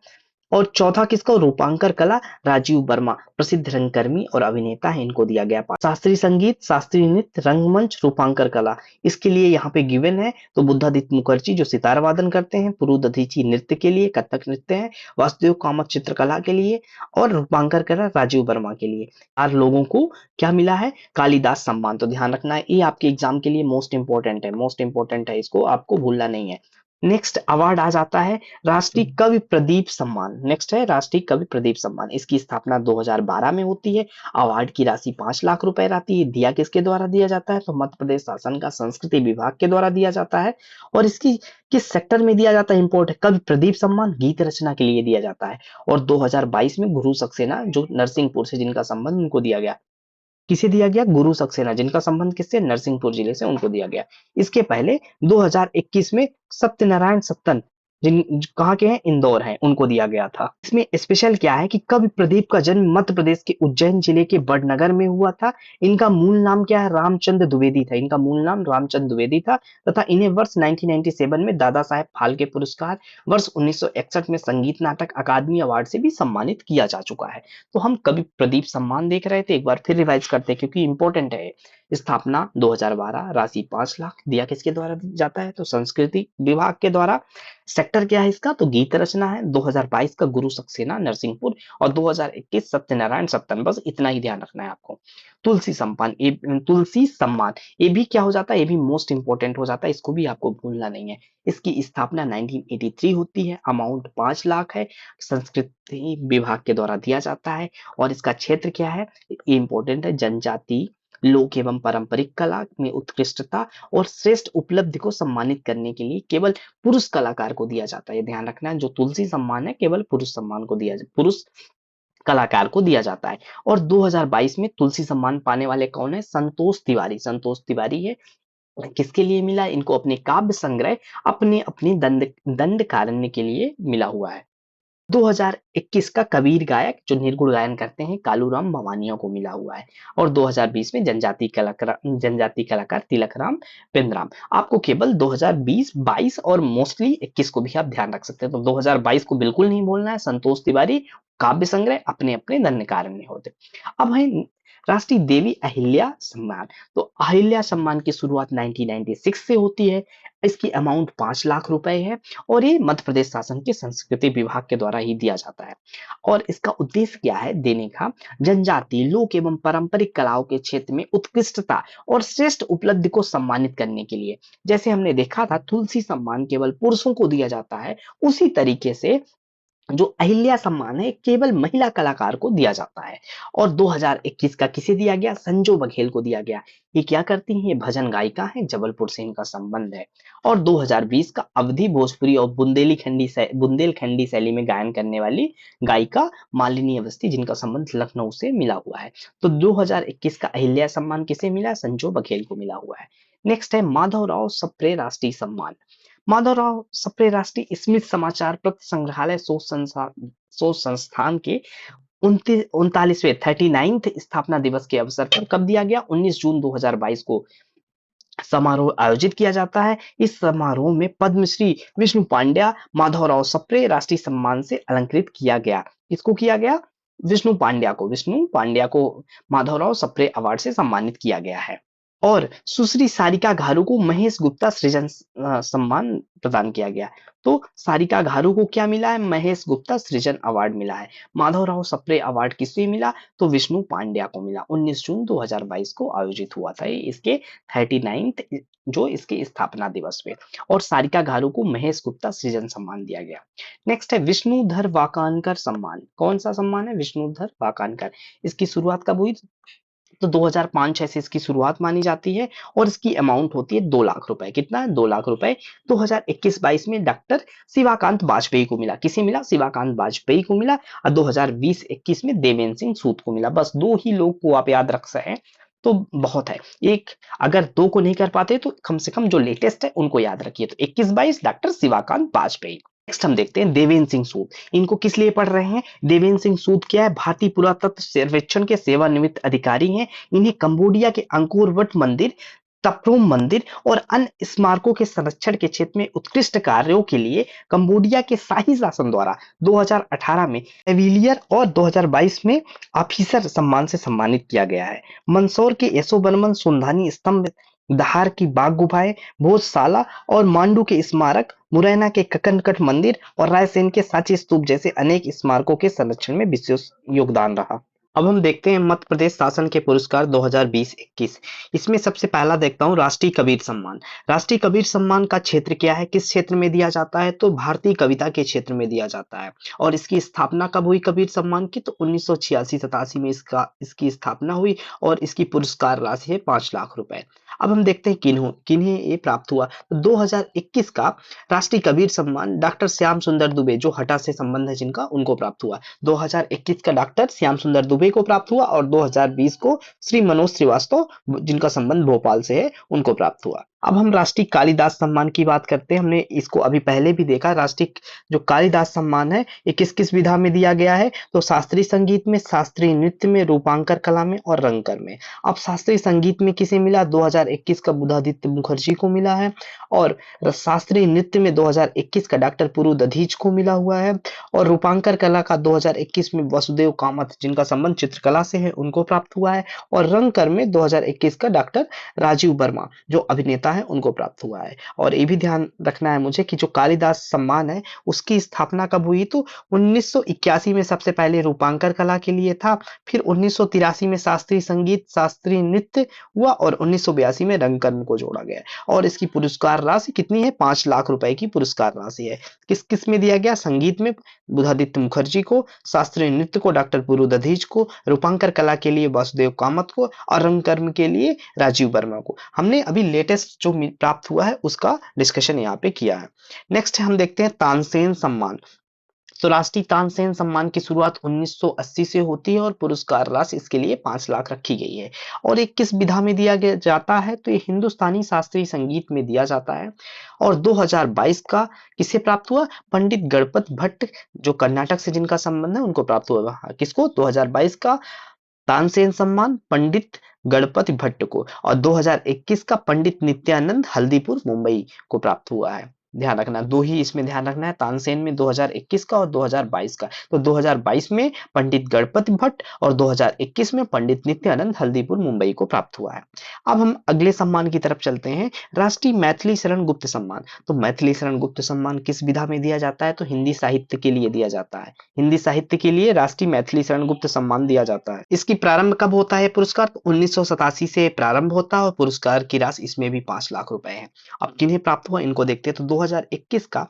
A: और चौथा किसको, रूपांकर कला, राजीव वर्मा, प्रसिद्ध रंगकर्मी और अभिनेता है, इनको दिया गया। शास्त्रीय संगीत, शास्त्रीय नृत्य, रंगमंच, रूपांकर कला, इसके लिए यहाँ पे गिवन है तो बुद्धादित्य मुखर्जी जो सितार वादन करते हैं, पुरुदधीची नृत्य के लिए, कथक नृत्य है, वासुदेव कामत चित्रकला के लिए और रूपांकर कला राजीव वर्मा के लिए। 4 लोगों को क्या मिला है, कालिदास सम्मान। तो ध्यान रखना है, ये आपके एग्जाम के लिए मोस्ट इंपॉर्टेंट है, मोस्ट इंपॉर्टेंट है, इसको आपको भूलना नहीं है। नेक्स्ट अवार्ड आ जाता है राष्ट्रीय कवि प्रदीप सम्मान। नेक्स्ट है राष्ट्रीय कवि प्रदीप सम्मान, इसकी स्थापना 2012 में होती है। अवार्ड की राशि 5 लाख रुपए रहती है। दिया किसके द्वारा दिया जाता है, तो मध्य प्रदेश शासन का संस्कृति विभाग के द्वारा दिया जाता है। और इसकी किस सेक्टर में दिया जाता है, इंपोर्ट है, कवि प्रदीप सम्मान गीत रचना के लिए दिया जाता है। और 2022 में गुरु सक्सेना जो नरसिंहपुर से जिनका संबंध, उनको दिया गया। किसे दिया गया, गुरु सक्सेना, जिनका संबंध किससे, नरसिंहपुर जिले से, उनको दिया गया। इसके पहले 2021 में सत्यनारायण सत्तन, जिन कहाँ के हैं, इंदौर हैं, उनको दिया गया था। इसमें स्पेशल क्या है कि कवि प्रदीप का जन्म मध्य प्रदेश के उज्जैन जिले के बड़नगर में हुआ था। इनका मूल नाम क्या है, रामचंद्र द्विवेदी था। इनका मूल नाम रामचंद्र द्विवेदी था तथा इन्हें वर्ष 1997 में दादा साहेब फाल्के पुरस्कार, वर्ष 1961 में संगीत नाटक अकादमी अवार्ड से भी सम्मानित किया जा चुका है। तो हम कवि प्रदीप सम्मान देख रहे थे, एक बार फिर रिवाइज करते हैं क्योंकि इंपॉर्टेंट है। स्थापना 2012, राशि 5 लाख। दिया किसके द्वारा जाता है, तो संस्कृति विभाग के द्वारा। सेक्टर क्या है इसका, तो गीत रचना है। 2022 का गुरु सक्सेना नरसिंहपुर और 2021 सत्यनारायण सत्तन, बस इतना ही ध्यान रखना है आपको। तुलसी सम्मान, तुलसी सम्मान, ये भी क्या हो जाता है, ये भी मोस्ट इंपोर्टेंट हो जाता है, इसको भी आपको भूलना नहीं है। इसकी स्थापना 1983 होती है। अमाउंट 5 लाख है। संस्कृति विभाग के द्वारा दिया जाता है। और इसका क्षेत्र क्या है, ये इंपॉर्टेंट है, जनजाति, लोक एवं पारंपरिक कला में उत्कृष्टता और श्रेष्ठ उपलब्धि को सम्मानित करने के लिए केवल पुरुष कलाकार को दिया जाता है। ये ध्यान रखना है, जो तुलसी सम्मान है केवल पुरुष सम्मान को दिया, पुरुष कलाकार को दिया जाता है। और 2022 में तुलसी सम्मान पाने वाले कौन है, संतोष तिवारी। संतोष तिवारी है, किसके लिए मिला, इनको अपने काव्य संग्रह, अपने अपने दंड कारण्य के लिए मिला हुआ है। 2021 का कबीर गायक जो निर्गुण गायन करते हैं, कालूराम भवानिया को मिला हुआ है। और 2020 में जनजाति कलाकार तिलकराम पेंद्राम। आपको केवल 2020, 22 और मोस्टली 21 को भी आप ध्यान रख सकते हैं। तो 2022 को बिल्कुल नहीं भूलना है। संतोष तिवारी, काव्य संग्रह, अपने अपने धन्य कारण होते। अब है राष्ट्रीय देवी अहिल्या सम्मान। तो अहिल्या सम्मान की शुरुआत 1996 से होती है। इसकी अमाउंट 5 लाख रुपए है और ये मध्य प्रदेश शासन के संस्कृति विभाग के द्वारा ही दिया जाता है। और इसका उद्देश्य क्या है देने का, जनजाति, लोक एवं पारंपरिक कलाओं के क्षेत्र में उत्कृष्टता और श्रेष्ठ उपलब्धि को सम्मानित करने के लिए। जैसे हमने देखा था तुलसी सम्मान केवल पुरुषों को दिया जाता है, उसी तरीके से जो अहिल्या सम्मान है केवल महिला कलाकार को दिया जाता है। और 2021 का किसे दिया गया, संजू बघेल को दिया गया। ये क्या करती हैं, ये भजन गायिका है, जबलपुर से इनका संबंध है। और 2020 का अवधी भोजपुरी और बुंदेलखंडी शैली में गायन करने वाली गायिका मालिनी अवस्थी, जिनका संबंध लखनऊ से मिला हुआ है। तो 2021 का अहिल्या सम्मान किसे मिला, संजू बघेल को मिला हुआ है। नेक्स्ट है माधवराव सप्रे राष्ट्रीय सम्मान। माधवराव सप्रे राष्ट्रीय स्मृति समाचार पत्र संग्रहालय शोध संस्थान के 39वें 39th स्थापना दिवस के अवसर पर कब दिया गया, 19 जून 2022 को समारोह आयोजित किया जाता है। इस समारोह में पद्मश्री विष्णु पांड्या माधवराव सप्रे राष्ट्रीय सम्मान से अलंकृत किया गया। किसको किया गया, विष्णु पांड्या को माधवराव सप्रे अवार्ड से सम्मानित किया गया है। और सुश्री सारिका घारू को महेश गुप्ता सृजन सम्मान प्रदान किया गया। तो सारिका घारू को क्या मिला है, महेश गुप्ता सृजन अवार्ड मिला है। माधवराव सप्रे अवार्ड किसे मिला, तो विष्णु पांड्या को मिला। 19 जून 2022 को आयोजित हुआ था इसके 39th जो इसके स्थापना दिवस पे। और सारिका घारू को महेश गुप्ता सृजन सम्मान दिया गया। नेक्स्ट है विष्णुधर वाकानकर सम्मान। कौन सा सम्मान है, विष्णुधर वाकानकर। इसकी शुरुआत कब हुई, तो 2005-6 से इसकी शुरुआत मानी जाती है। और इसकी अमाउंट होती है 2 लाख रुपए। कितना, 2 लाख रुपए। 2021-22 में डॉक्टर शिवाकांत वाजपेयी को मिला। किसे मिला, शिवाकांत वाजपेयी को मिला। और 2020-21 में देवेंद्र सिंह सूद को मिला। बस 2 ही लोग को आप याद रख सकें तो बहुत है। एक अगर 2 को नहीं कर पाते तो कम से कम जो लेटेस्ट है उनको याद रखिए। तो 21-22 डॉक्टर शिवाकांत वाजपेयी। नेक्स्ट हम देखते हैं देवेंद्र सिंह सूद। इनको किस लिए पढ़ रहे हैं, देवेंद्र सिंह सूद क्या है, भारतीय पुरातत्व सर्वेक्षण के सेवानिवृत्त अधिकारी हैं। इन्हें कंबोडिया के अंकोर वट मंदिर तपरोम मंदिर और अन्य स्मारकों के संरक्षण के क्षेत्र में उत्कृष्ट कार्यों के लिए कंबोडिया के शाही शासन द्वारा 2018 में एविलियर और 2022 में ऑफिसर सम्मान से सम्मानित किया गया है। मंदसौर के यशोवर्मन सुंधानी स्तंभ, धार की बाघ गुफाएं, भोजशाला और मांडू के स्मारक, मुरैना के ककनकट मंदिर और रायसेन के सांची स्तूप जैसे अनेक स्मारकों के संरक्षण में विशेष योगदान रहा। अब हम देखते हैं मध्य प्रदेश शासन के पुरस्कार 2020-21। इसमें सबसे पहला देखता हूँ राष्ट्रीय कबीर सम्मान। राष्ट्रीय कबीर सम्मान का क्षेत्र क्या है, किस क्षेत्र में दिया जाता है, तो भारतीय कविता के क्षेत्र में दिया जाता है। और इसकी स्थापना कब हुई कबीर सम्मान की, तो 1986-87 में इसकी स्थापना हुई और इसकी पुरस्कार राशि है 5 लाख रुपए। अब हम देखते हैं किन्हें ये प्राप्त हुआ। तो 2021 का राष्ट्रीय कबीर सम्मान डॉक्टर श्याम सुंदर दुबे, जो हटा से संबंध है जिनका, उनको प्राप्त हुआ। 2021 का डॉक्टर श्याम सुंदर दुबे को प्राप्त हुआ और 2020 को श्री मनोज श्रीवास्तव, जिनका संबंध भोपाल से है, उनको प्राप्त हुआ। अब हम राष्ट्रीय कालिदास सम्मान की बात करते हैं। हमने इसको अभी पहले भी देखा। राष्ट्रीय जो कालिदास सम्मान है ये किस किस विधा में दिया गया है, तो शास्त्रीय संगीत में, शास्त्रीय नृत्य में, रूपांकर कला में और रंगकर में। अब शास्त्रीय संगीत में किसे मिला, 2021 का बुधादित्य मुखर्जी को मिला है। और शास्त्रीय नृत्य में 2021 का डॉक्टर पुरु दधीच को मिला हुआ है। और रूपांकर कला का 2021 में वसुदेव कामत, जिनका संबंध चित्रकला से है, उनको प्राप्त हुआ है। और रंगकर में 2021 का डॉक्टर राजीव वर्मा, जो अभिनेता है, उनको प्राप्त हुआ है। और ये भी ध्यान रखना है मुझे कि जो कालिदास सम्मान है उसकी स्थापना कब हुई, तो 1981 में सबसे पहले रूपांकर कला के लिए था, फिर 1983 में शास्त्रीय संगीत, शास्त्रीय नृत्य हुआ और 1982 में रंगकर्म को जोड़ा गया। और इसकी पुरस्कार राशि कितनी है, 5 लाख रुपए की पुरस्कार राशि है। किस किस में दिया गया, संगीत में बुधादित्य मुखर्जी को, शास्त्रीय नृत्य को डॉक्टर पुरु दधीच को, रूपांकर कला के लिए वासुदेव कामत को और रंगकर्म के लिए राजीव वर्मा को। हमने अभी लेटेस्ट जो प्राप्त हुआ है उसका डिस्कशन यहाँ पे किया है। नेक्स्ट हम देखते हैं तानसेन सम्मान। तो राष्ट्रीय तानसेन सम्मान की शुरुआत 1980 से होती है और पुरस्कार राशि इसके लिए 5 लाख रखी गई है। और ये किस विधा में दिया गया जाता है, तो ये हिंदुस्तानी शास्त्रीय संगीत में दिया जाता है। और 2022 का किसे प्राप्त हुआ, पंडित गणपत भट्ट, जो कर्नाटक से जिनका संबंध है, उनको प्राप्त हुआ। किसको, 2022 का तानसेन सम्मान पंडित गणपति भट्ट को। और 2021 का पंडित नित्यानंद हल्दीपुर मुंबई को प्राप्त हुआ है। ध्यान रखना, दो ही इसमें ध्यान रखना है, तानसेन में 2021 का और 2022 का। तो 2022 में पंडित गणपति भट्ट और 2021 में पंडित नित्यानंद हल्दीपुर मुंबई को प्राप्त हुआ है। अब हम अगले सम्मान की तरफ चलते हैं, राष्ट्रीय मैथिली शरण गुप्त सम्मान। तो मैथिली शरण गुप्त सम्मान किस विधा में दिया जाता है, तो हिंदी साहित्य के लिए दिया जाता है। हिंदी साहित्य के लिए राष्ट्रीय मैथिली शरण गुप्त सम्मान दिया जाता है। इसकी प्रारंभ कब होता है पुरस्कार, तो 1987 से प्रारंभ होता है और पुरस्कार की राशि इसमें भी 5 लाख रुपए है। अब किन्हें प्राप्त हुआ इनको देखते हैं। तो 2021 का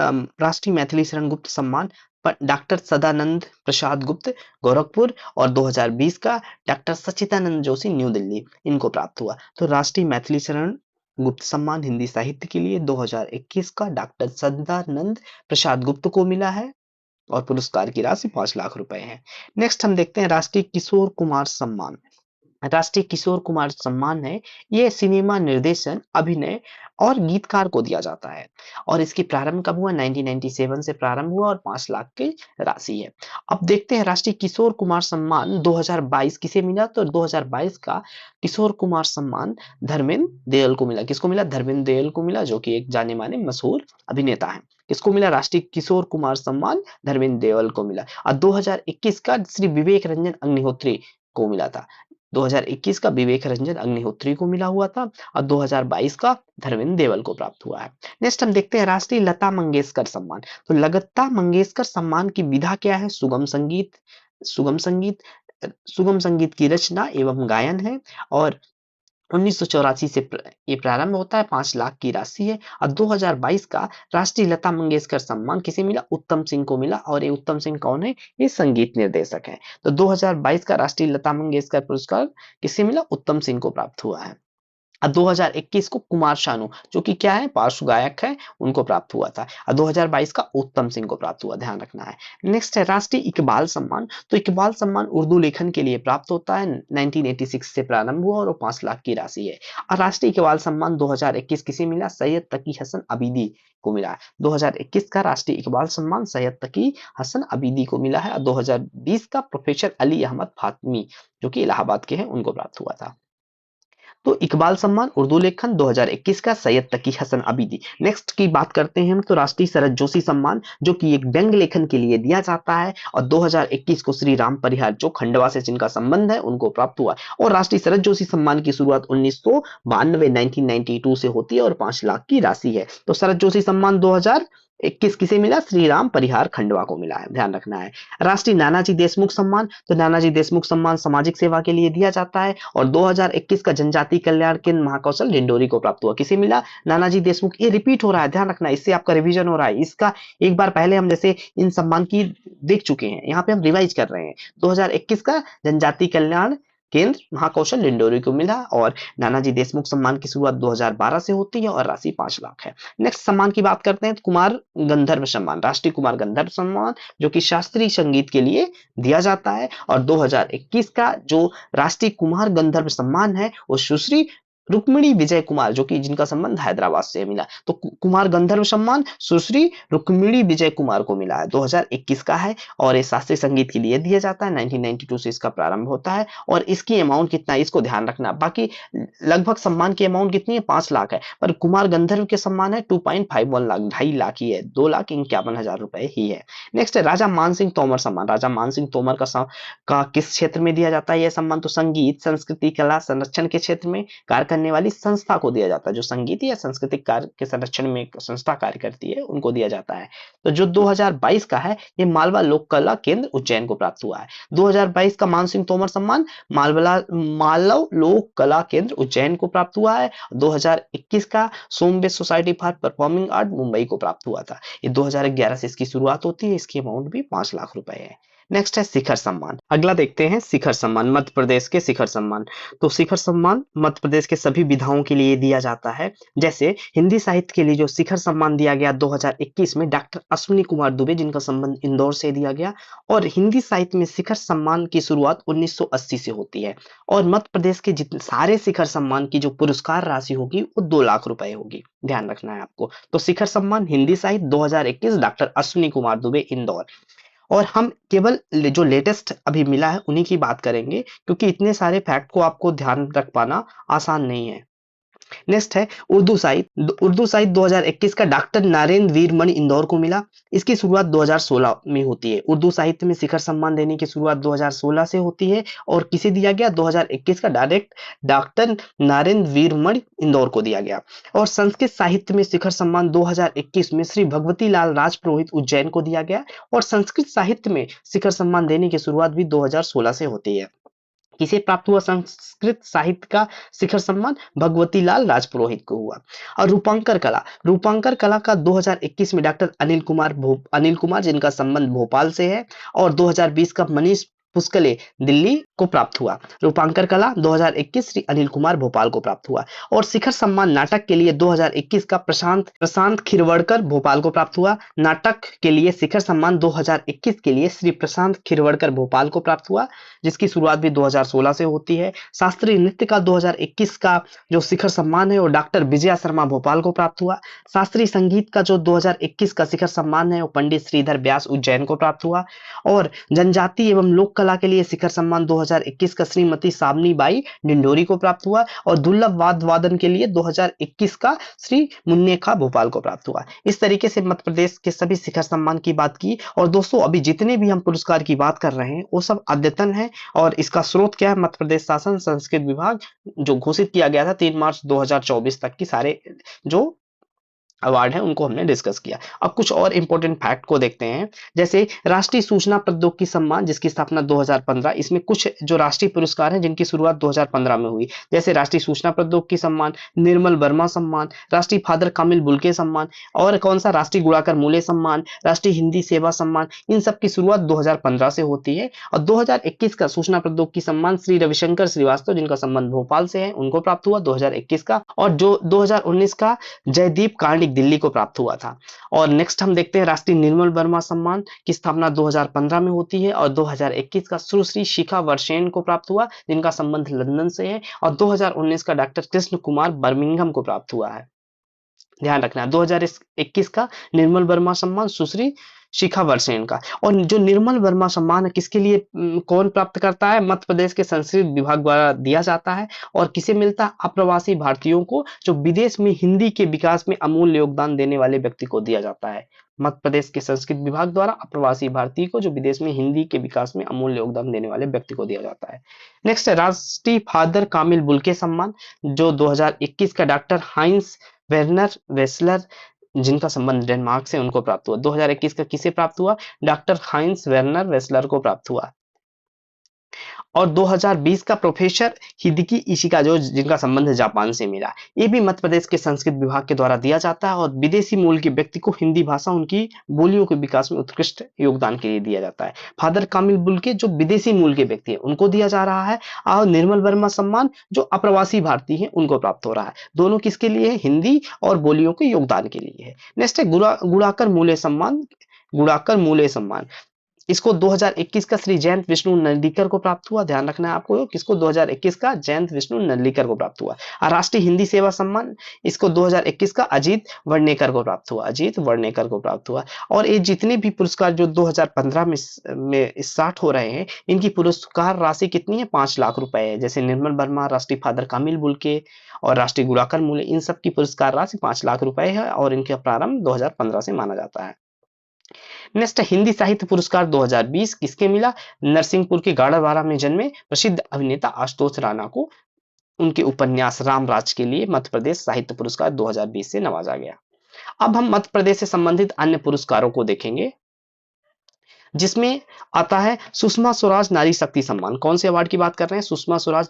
A: राष्ट्रीय मैथिली शरण गुप्त सम्मान डॉक्टर सदानंद प्रसाद गुप्त गोरखपुर और 2020 का डॉक्टर सच्चिदानंद जोशी न्यू दिल्ली, इनको प्राप्त हुआ। तो राष्ट्रीय मैथिली शरण गुप्त सम्मान हिंदी साहित्य के लिए 2021 का डॉक्टर सदानंद प्रसाद गुप्त को मिला है और पुरस्कार की राशि 5 लाख रुपए है। नेक्स्ट हम देखते हैं राष्ट्रीय किशोर कुमार सम्मान। राष्ट्रीय किशोर कुमार सम्मान है, ये सिनेमा निर्देशन, अभिनय और गीतकार को दिया जाता है। और इसकी प्रारंभ कब हुआ, 1997 से प्रारंभ हुआ और 5 लाख की राशि है। अब देखते हैं राष्ट्रीय किशोर कुमार सम्मान 2022 किसे मिला, तो 2022 का किशोर कुमार सम्मान धर्मेंद्र देओल को मिला। किसको मिला, धर्मेंद्र देओल को मिला, जो कि एक जाने माने मशहूर अभिनेता है। किसको मिला, राष्ट्रीय किशोर कुमार सम्मान धर्मेंद्र देओल को मिला। और 2021 का श्री विवेक रंजन अग्निहोत्री को मिला था। 2021 का विवेक रंजन अग्निहोत्री को मिला हुआ था और 2022 का धर्मेंद्र देवल को प्राप्त हुआ है। नेक्स्ट हम देखते हैं राष्ट्रीय लता मंगेशकर सम्मान। तो लता मंगेशकर सम्मान की विधा क्या है, सुगम संगीत, सुगम संगीत, सुगम संगीत की रचना एवं गायन है। और 1984 से ये प्रारंभ होता है, 5 लाख की राशि है। और 2022 का राष्ट्रीय लता मंगेशकर सम्मान किसे मिला, उत्तम सिंह को मिला। और ये उत्तम सिंह कौन है, ये संगीत निर्देशक है। तो 2022 का राष्ट्रीय लता मंगेशकर पुरस्कार किसे मिला, उत्तम सिंह को प्राप्त हुआ है। और 2021 को कुमार शानू, जो कि क्या है, पार्श्व गायक है, उनको प्राप्त हुआ था। और 2022 का उत्तम सिंह को प्राप्त हुआ, ध्यान रखना है। नेक्स्ट है राष्ट्रीय इकबाल सम्मान। तो इकबाल सम्मान उर्दू लेखन के लिए प्राप्त होता है, 1986 से प्रारंभ हुआ और 5 लाख की राशि है। और राष्ट्रीय इकबाल सम्मान 2021 किसे मिला, सैयद तकी हसन अबीदी को मिला। 2021 का राष्ट्रीय इकबाल सम्मान सैयद तकी हसन अबीदी को मिला है। और 2020 का प्रोफेसर अली अहमद फातमी, जो कि इलाहाबाद के हैं, उनको प्राप्त हुआ था। तो इकबाल सम्मान उर्दू लेखन 2021 का सैयद तकी हसन आबिदी। नेक्स्ट की बात करते हैं हम, तो राष्ट्रीय शरद जोशी सम्मान जो कि एक व्यंग लेखन के लिए दिया जाता है और 2021 को श्री राम परिहार जो खंडवा से जिनका संबंध है उनको प्राप्त हुआ। और राष्ट्रीय शरद जोशी सम्मान की शुरुआत 1992 से होती है और 5 लाख की राशि है। तो शरद जोशी सम्मान 2021 किसे मिला? श्री राम परिहार खंडवा को मिला है, ध्यान रखना है। राष्ट्रीय नानाजी देशमुख सम्मान, तो नानाजी देशमुख सम्मान सामाजिक सेवा के लिए दिया जाता है और 2021 का जनजाति कल्याण केंद्र महाकौशल डिंडोरी को प्राप्त हुआ। किसे मिला? नानाजी देशमुख। ये रिपीट हो रहा है, ध्यान रखना, इससे आपका रिवीजन हो रहा है। इसका एक बार पहले हम जैसे इन सम्मान की देख चुके हैं, यहाँ पे हम रिवाइज कर रहे हैं। 2021 का जनजाति कल्याण केंद्र महाकौशल डिंडोरी को मिला और नानाजी देशमुख सम्मान की शुरुआत 2012 से होती है और राशि 5 लाख है। नेक्स्ट सम्मान की बात करते हैं, कुमार गंधर्व सम्मान, राष्ट्रीय कुमार गंधर्व सम्मान जो कि शास्त्रीय संगीत के लिए दिया जाता है और 2021 का जो राष्ट्रीय कुमार गंधर्व सम्मान है वो सुश्री रुक्मिणी विजय कुमार जो कि जिनका संबंध हैदराबाद से मिला। तो कुमार गंधर्व सम्मान सुश्री रुक्मिणी विजय कुमार को मिला है, 2021 का है और ये शास्त्रीय संगीत के लिए दिया जाता है। 1992 से इसका प्रारंभ होता है और इसकी अमाउंट कितना है इसको ध्यान रखना। बाकी लगभग सम्मान की अमाउंट कितनी है? 5 लाख है, पर कुमार गंधर्व के सम्मान है 2.51 लाख, 2.5 लाख ही है, 2,51,000 रुपए ही है। नेक्स्ट है राजा मानसिंह तोमर सम्मान। राजा मानसिंह तोमर का किस क्षेत्र में दिया जाता है यह सम्मान? तो संगीत, संस्कृति, कला, संरक्षण के क्षेत्र में कार्य करने वाली संस्था को दिया जाता है। जो संगीत या सांस्कृतिक कार्य के संरक्षण में एक संस्था कार्य करती है उनको दिया जाता है। तो जो 2022 का है ये मालवा लोक कला केंद्र उज्जैन को प्राप्त हुआ है। 2022 का मानसिंह तोमर सम्मान मालव लोक कला केंद्र उज्जैन को प्राप्त हुआ है। 2021 का Somvesh society for performing art Mumbai को प्राप्त हुआ था। ये 2011 से इसकी शुरुआत होती है, इसकी अमाउंट भी 5 लाख रुपए है। नेक्स्ट है शिखर सम्मान। अगला देखते हैं शिखर सम्मान, मध्य प्रदेश के शिखर सम्मान। तो शिखर सम्मान मध्य प्रदेश के सभी विधाओं के लिए दिया जाता है। जैसे हिंदी साहित्य के लिए जो शिखर सम्मान दिया गया 2021 में डॉक्टर अश्विनी कुमार दुबे जिनका संबंध इंदौर से दिया गया। और हिंदी साहित्य में शिखर सम्मान की शुरुआत 1980 से होती है और मध्य प्रदेश के जितने सारे शिखर सम्मान की जो पुरस्कार राशि होगी वो 2 लाख रुपए होगी, ध्यान रखना है आपको। तो शिखर सम्मान हिंदी साहित्य 2021 डॉक्टर अश्विनी कुमार दुबे इंदौर। और हम केवल जो लेटेस्ट अभी मिला है उन्हीं की बात करेंगे क्योंकि इतने सारे फैक्ट को आपको ध्यान रख पाना आसान नहीं है। नेक्स्ट है उर्दू साहित्य। उर्दू साहित्य 2021 का डॉक्टर नरेंद्र वीरमणि इंदौर को मिला। इसकी शुरुआत 2016 में होती है। उर्दू साहित्य में शिखर सम्मान देने की शुरुआत 2016 से होती है और किसे दिया गया? 2021 का डायरेक्ट डॉक्टर नरेंद्र वीरमणि इंदौर को दिया गया। और संस्कृत साहित्य में शिखर सम्मान 2021 में श्री भगवती लाल राजपुरोहित उज्जैन को दिया गया और संस्कृत साहित्य में शिखर सम्मान देने की शुरुआत भी 2016 से होती है। किसे प्राप्त हुआ संस्कृत साहित्य का शिखर सम्मान? भगवती लाल राजपुरोहित को हुआ। और रूपांकर कला का 2021 में डॉक्टर अनिल कुमार जिनका संबंध भोपाल से है और 2020 का मनीष पुष्कले दिल्ली को प्राप्त हुआ। रूपांकर कला 2021 श्री अनिल कुमार भोपाल को प्राप्त हुआ। और शिखर सम्मान नाटक के लिए 2021 का प्रशांत खिरवड़कर भोपाल को प्राप्त हुआ। नाटक के लिए शिखर सम्मान 2021 के लिए श्री प्रशांत खिरवड़कर भोपाल को प्राप्त हुआ जिसकी शुरुआत भी 2016 से होती है। शास्त्रीय नृत्य का 2021 का जो शिखर सम्मान है वो डॉक्टर विजया शर्मा भोपाल को प्राप्त हुआ। शास्त्रीय संगीत का जो 2021 का शिखर सम्मान है वो पंडित श्रीधर व्यास उज्जैन को प्राप्त हुआ। और जनजाति एवं लोक कला के लिए शिखर सम्मान 2021 का श्रीमती साबनी बाई डिंडोरी को प्राप्त हुआ। और दुर्लभ वाद्य वादन के लिए 2021 का श्री मुन्ने खां भोपाल को प्राप्त हुआ। इस तरीके से मध्य प्रदेश के सभी शिखर सम्मान की बात की। और दोस्तों अभी जितने भी हम पुरस्कार की बात कर रहे हैं वो सब अद्यतन है और इसका स्रोत क्या है? मध्य प्रदेश शासन संस्कृत विभाग जो घोषित किया गया था 3 मार्च 2024 तक की सारे जो अवार्ड है उनको हमने डिस्कस किया। अब कुछ और इंपॉर्टेंट फैक्ट को देखते हैं। जैसे राष्ट्रीय सूचना प्रौद्योगिकी सम्मान जिसकी स्थापना 2015, इसमें कुछ जो राष्ट्रीय पुरस्कार हैं जिनकी शुरुआत 2015 में हुई, जैसे राष्ट्रीय सूचना प्रौद्योगिकी सम्मान, निर्मल वर्मा सम्मान, राष्ट्रीय फादर कामिल बुल्के सम्मान और कौन सा राष्ट्रीय गुणाकर मूले सम्मान, राष्ट्रीय हिंदी सेवा सम्मान, इन सब की शुरुआत 2015 से होती है। और 2021 का सूचना प्रौद्योगिकी सम्मान श्री रविशंकर श्रीवास्तव जिनका संबंध भोपाल से है उनको प्राप्त हुआ 2021 का। और जो 2019 का जयदीप कार्णिक दिल्ली को प्राप्त हुआ था। और नेक्स्ट हम देखते हैं राष्ट्रीय निर्मल वर्मा सम्मान की स्थापना 2015 में होती है और 2021 का सुश्री शिखा वर्षेन को प्राप्त हुआ जिनका संबंध लंदन से है। और 2019 का डॉक्टर कृष्ण कुमार बर्मिंघम को प्राप्त हुआ है, ध्यान रखना है। 2021 का निर्मल वर्मा सम्मान सुश्री शिखा बरसेन का। और जो निर्मल वर्मा सम्मान है किसके लिए कौन प्राप्त करता है? मध्य प्रदेश के संस्कृत विभाग द्वारा दिया जाता है। और किसे मिलता है? अप्रवासी भारतीयों को, जो विदेश में हिंदी के विकास में अमूल्य योगदान देने वाले व्यक्ति को दिया जाता है। मध्य प्रदेश के संस्कृत विभाग द्वारा अप्रवासी भारतीय को, जो विदेश में हिंदी के विकास में अमूल्य योगदान देने वाले व्यक्ति को दिया जाता है। नेक्स्ट है राष्ट्रीय फादर कामिल बुल्के सम्मान, जो 2021 का डॉक्टर हाइंस वेर्नर वेस्लर, जिनका संबंध डेनमार्क से, उनको प्राप्त हुआ। 2021 का किसे प्राप्त हुआ? डॉक्टर हाइंस वेर्नर वेस्लर को प्राप्त हुआ। और 2020 का प्रोफेसर हिदकी इशिका, जो जिनका संबंध जापान से मिला। ये भी मध्य प्रदेश के संस्कृत विभाग के द्वारा दिया जाता है और विदेशी मूल के व्यक्ति को हिंदी भाषा उनकी बोलियों के विकास में उत्कृष्ट योगदान के लिए दिया जाता है। फादर कामिल बुल्के जो विदेशी मूल के व्यक्ति है उनको दिया जा रहा है, और निर्मल वर्मा सम्मान जो अप्रवासी भारतीय है उनको प्राप्त हो रहा है। दोनों किसके लिए है? हिंदी और बोलियों के योगदान के लिए है। नेक्स्ट है गुणाकर मूल्य सम्मान। गुणाकर मूल्य सम्मान इसको 2021 का श्री जयंत विष्णु नर्लिकर को प्राप्त हुआ। ध्यान रखना है आपको, किसको? 2021 का जयंत विष्णु नर्लिकर को प्राप्त हुआ। और राष्ट्रीय हिंदी सेवा सम्मान इसको 2021 का अजीत वर्णेकर को प्राप्त हुआ। अजीत वर्णेकर को प्राप्त हुआ। और ये जितने भी पुरस्कार जो 2015 में स्टार्ट हो रहे हैं, इनकी पुरस्कार राशि कितनी है? 5 लाख रुपए है। जैसे निर्मल वर्मा, राष्ट्रीय फादर कामिल बुल्के और राष्ट्रीय गुणाकर मूल्य, इन सब की पुरस्कार राशि 5 लाख रुपए है और इनका प्रारंभ 2015 से माना जाता है। नेक्स्ट हिंदी साहित्य पुरस्कार 2020 किसके मिला? नरसिंहपुर के गाड़ावाड़ा में जन्मे प्रसिद्ध अभिनेता आशुतोष राणा को उनके उपन्यास रामराज के लिए मध्य प्रदेश साहित्य पुरस्कार 2020 से नवाजा गया। अब हम मध्य प्रदेश से संबंधित अन्य पुरस्कारों को देखेंगे, जिसमें आता है सुषमा स्वराज नारी शक्ति सम्मान। कौन से अवार्ड की बात कर रहे हैं? सुषमा स्वराज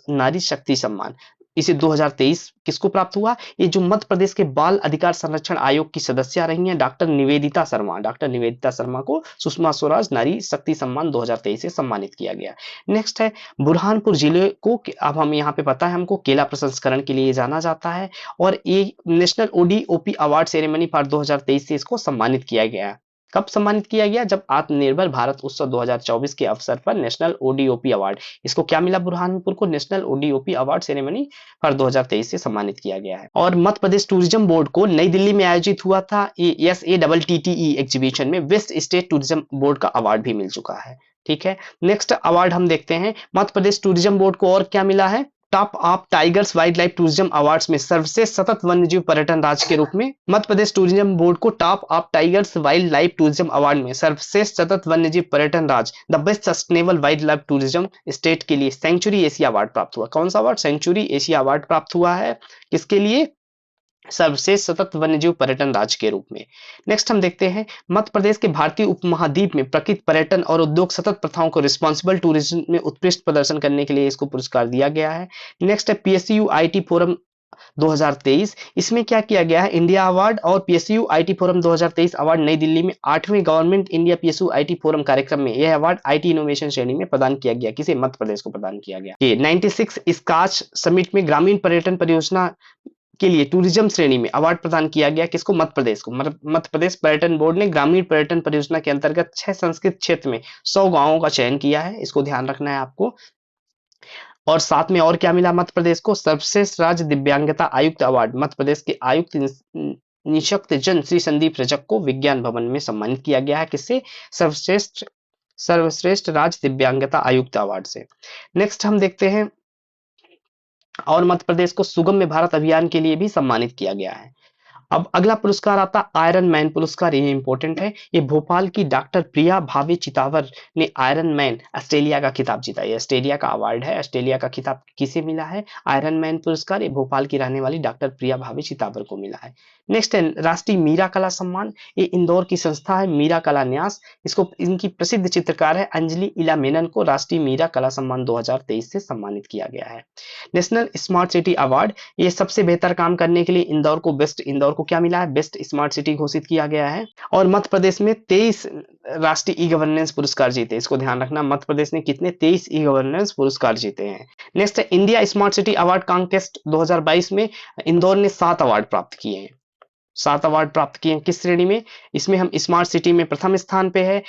A: नारी शक्ति सम्मान। इसे 2023 किसको प्राप्त हुआ? ये जो मध्य प्रदेश के बाल अधिकार संरक्षण आयोग की सदस्य रही हैं डॉक्टर निवेदिता शर्मा। डॉक्टर निवेदिता शर्मा को सुषमा स्वराज नारी शक्ति सम्मान 2023 से सम्मानित किया गया। नेक्स्ट है बुरहानपुर जिले को, अब हम यहाँ पे पता है हमको, केला प्रसंस्करण के लिए जाना जाता है और ये national ODOP award ceremony for 2023 से इसको सम्मानित किया गया। कब सम्मानित किया गया? जब आत्मनिर्भर भारत उत्सव 2024 के अवसर पर नेशनल ओडीओपी अवार्ड, इसको क्या मिला? बुरहानपुर को नेशनल ओडीओपी अवार्ड सेरेमनी पर 2023 से सम्मानित किया गया है। और मध्य प्रदेश टूरिज्म बोर्ड को नई दिल्ली में आयोजित हुआ था SATTE एग्जीबिशन में वेस्ट स्टेट टूरिज्म बोर्ड का अवार्ड भी मिल चुका है। ठीक है, नेक्स्ट अवार्ड हम देखते हैं। मध्य प्रदेश टूरिज्म बोर्ड को और क्या मिला है? Top of tigers wild life tourism awards में सर्वश्रेष्ठ सतत वन्यजीव पर्यटन राज्य के रूप में मध्य प्रदेश टूरिज्म बोर्ड को top of tigers wild life tourism award में सर्वश्रेष्ठ सतत वन्यजीव पर्यटन राज्य, the best sustainable wild life tourism state के लिए सेंचुरी एशिया अवार्ड प्राप्त हुआ। कौन सा अवार्ड? सेंचुरी एशिया अवार्ड प्राप्त हुआ है। किसके लिए? सर्वश्रेष्ठ सतत वन्यजीव पर्यटन राज्य के रूप में। नेक्स्ट हम देखते हैं मध्य प्रदेश के भारतीय उपमहाद्वीप में प्रकृति पर्यटन और उद्योग सतत प्रथाओं को रिस्पॉन्सिबल टूरिज्म में उत्कृष्ट प्रदर्शन करने के लिए इसको पुरस्कार दिया गया है। नेक्स्ट है PSU IT फोरम 2023, इसमें क्या किया गया है? इंडिया अवार्ड और PSU IT फोरम 2023 अवार्ड नई दिल्ली में 8वें government India PSU IT forum कार्यक्रम में यह अवार्ड IT इनोवेशन श्रेणी में प्रदान किया गया। किसे? मध्य प्रदेश को प्रदान किया गया। 96 स्कॉच समिट में ग्रामीण पर्यटन परियोजना के लिए टूरिज्म श्रेणी में अवार्ड प्रदान किया गया। किसको? मध्य प्रदेश को। मध्य प्रदेश पर्यटन बोर्ड ने ग्रामीण पर्यटन परियोजना के अंतर्गत 6 संस्कृत क्षेत्र में 100 गांवों का चयन किया है। इसको ध्यान रखना है आपको। और साथ में और क्या मिला मध्य प्रदेश को? सर्वश्रेष्ठ राज्य दिव्यांगता आयुक्त अवार्ड मध्य प्रदेश के आयुक्त निशक्त जन श्री संदीप रजक को विज्ञान भवन में सम्मानित किया गया है। किससे? सर्वश्रेष्ठ राज्य दिव्यांगता आयुक्त अवार्ड से। नेक्स्ट हम देखते हैं, और मध्य प्रदेश को सुगम्य भारत अभियान के लिए भी सम्मानित किया गया है। अब अगला पुरस्कार आता आयरन मैन पुरस्कार। ये इंपॉर्टेंट है। ये भोपाल की डॉक्टर प्रिया भावे चितावर ने आयरन मैन ऑस्ट्रेलिया का खिताब जीता। ये ऑस्ट्रेलिया का अवार्ड है। ऑस्ट्रेलिया का खिताब किसे मिला है? आयरन मैन पुरस्कार ये भोपाल की रहने वाली डॉक्टर प्रिया भावे चितावर को मिला है। नेक्स्ट है राष्ट्रीय मीरा कला सम्मान। ये इंदौर की संस्था है मीरा कला न्यास। इसको इनकी प्रसिद्ध चित्रकार है अंजलि इला मेनन को राष्ट्रीय मीरा कला सम्मान 2023 से सम्मानित किया गया है। नेशनल स्मार्ट सिटी अवार्ड, ये सबसे बेहतर काम करने के लिए इंदौर को इंदौर को क्या मिला है? बेस्ट स्मार्ट सिटी घोषित किया गया है। और मध्य प्रदेश में 23 राष्ट्रीय ई गवर्नेंस पुरस्कार जीते। इसको ध्यान रखना, मध्य प्रदेश ने कितने? 23 ई गवर्नेंस पुरस्कार जीते हैं। नेक्स्ट है India smart city award contest 2022 में इंदौर ने 7 अवार्ड प्राप्त किए हैं। 7 अवार्ड प्राप्त किए हैं। किस श्रेणी में? इसमें हम स्मार्ट सिटी में प्रथम स्थान पे है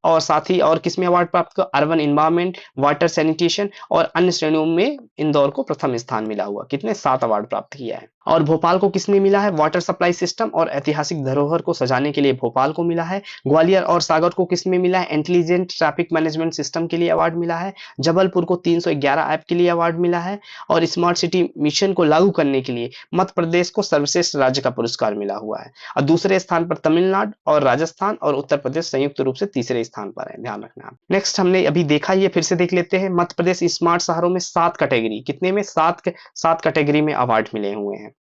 A: और साथ ही और किसमें अवार्ड प्राप्त किया? अर्बन इन्वायरमेंट, वाटर सैनिटेशन और अन्य श्रेणियों में इंदौर को प्रथम स्थान मिला हुआ। कितने? 7 अवार्ड प्राप्त किया है। और भोपाल को किसमें मिला है? वाटर सप्लाई सिस्टम और ऐतिहासिक धरोहर को सजाने के लिए भोपाल को मिला है। ग्वालियर और सागर को किसमें मिला है? इंटेलिजेंट ट्रैफिक मैनेजमेंट सिस्टम के लिए अवार्ड मिला है। जबलपुर को 311 ऐप के लिए अवार्ड मिला है और स्मार्ट सिटी मिशन को लागू करने के लिए मध्य प्रदेश को सर्वश्रेष्ठ राज्य का पुरस्कार मिला हुआ है। और दूसरे स्थान पर तमिलनाडु और राजस्थान और उत्तर प्रदेश संयुक्त रूप से तीसरे स्थान पर है, ध्यान रखना। नेक्स्ट हमने अभी देखा, ये फिर से देख लेते हैं। मध्य प्रदेश स्मार्ट शहरों में 7 कैटेगरी, कितने में? 7 कैटेगरी में अवार्ड मिले हुए हैं।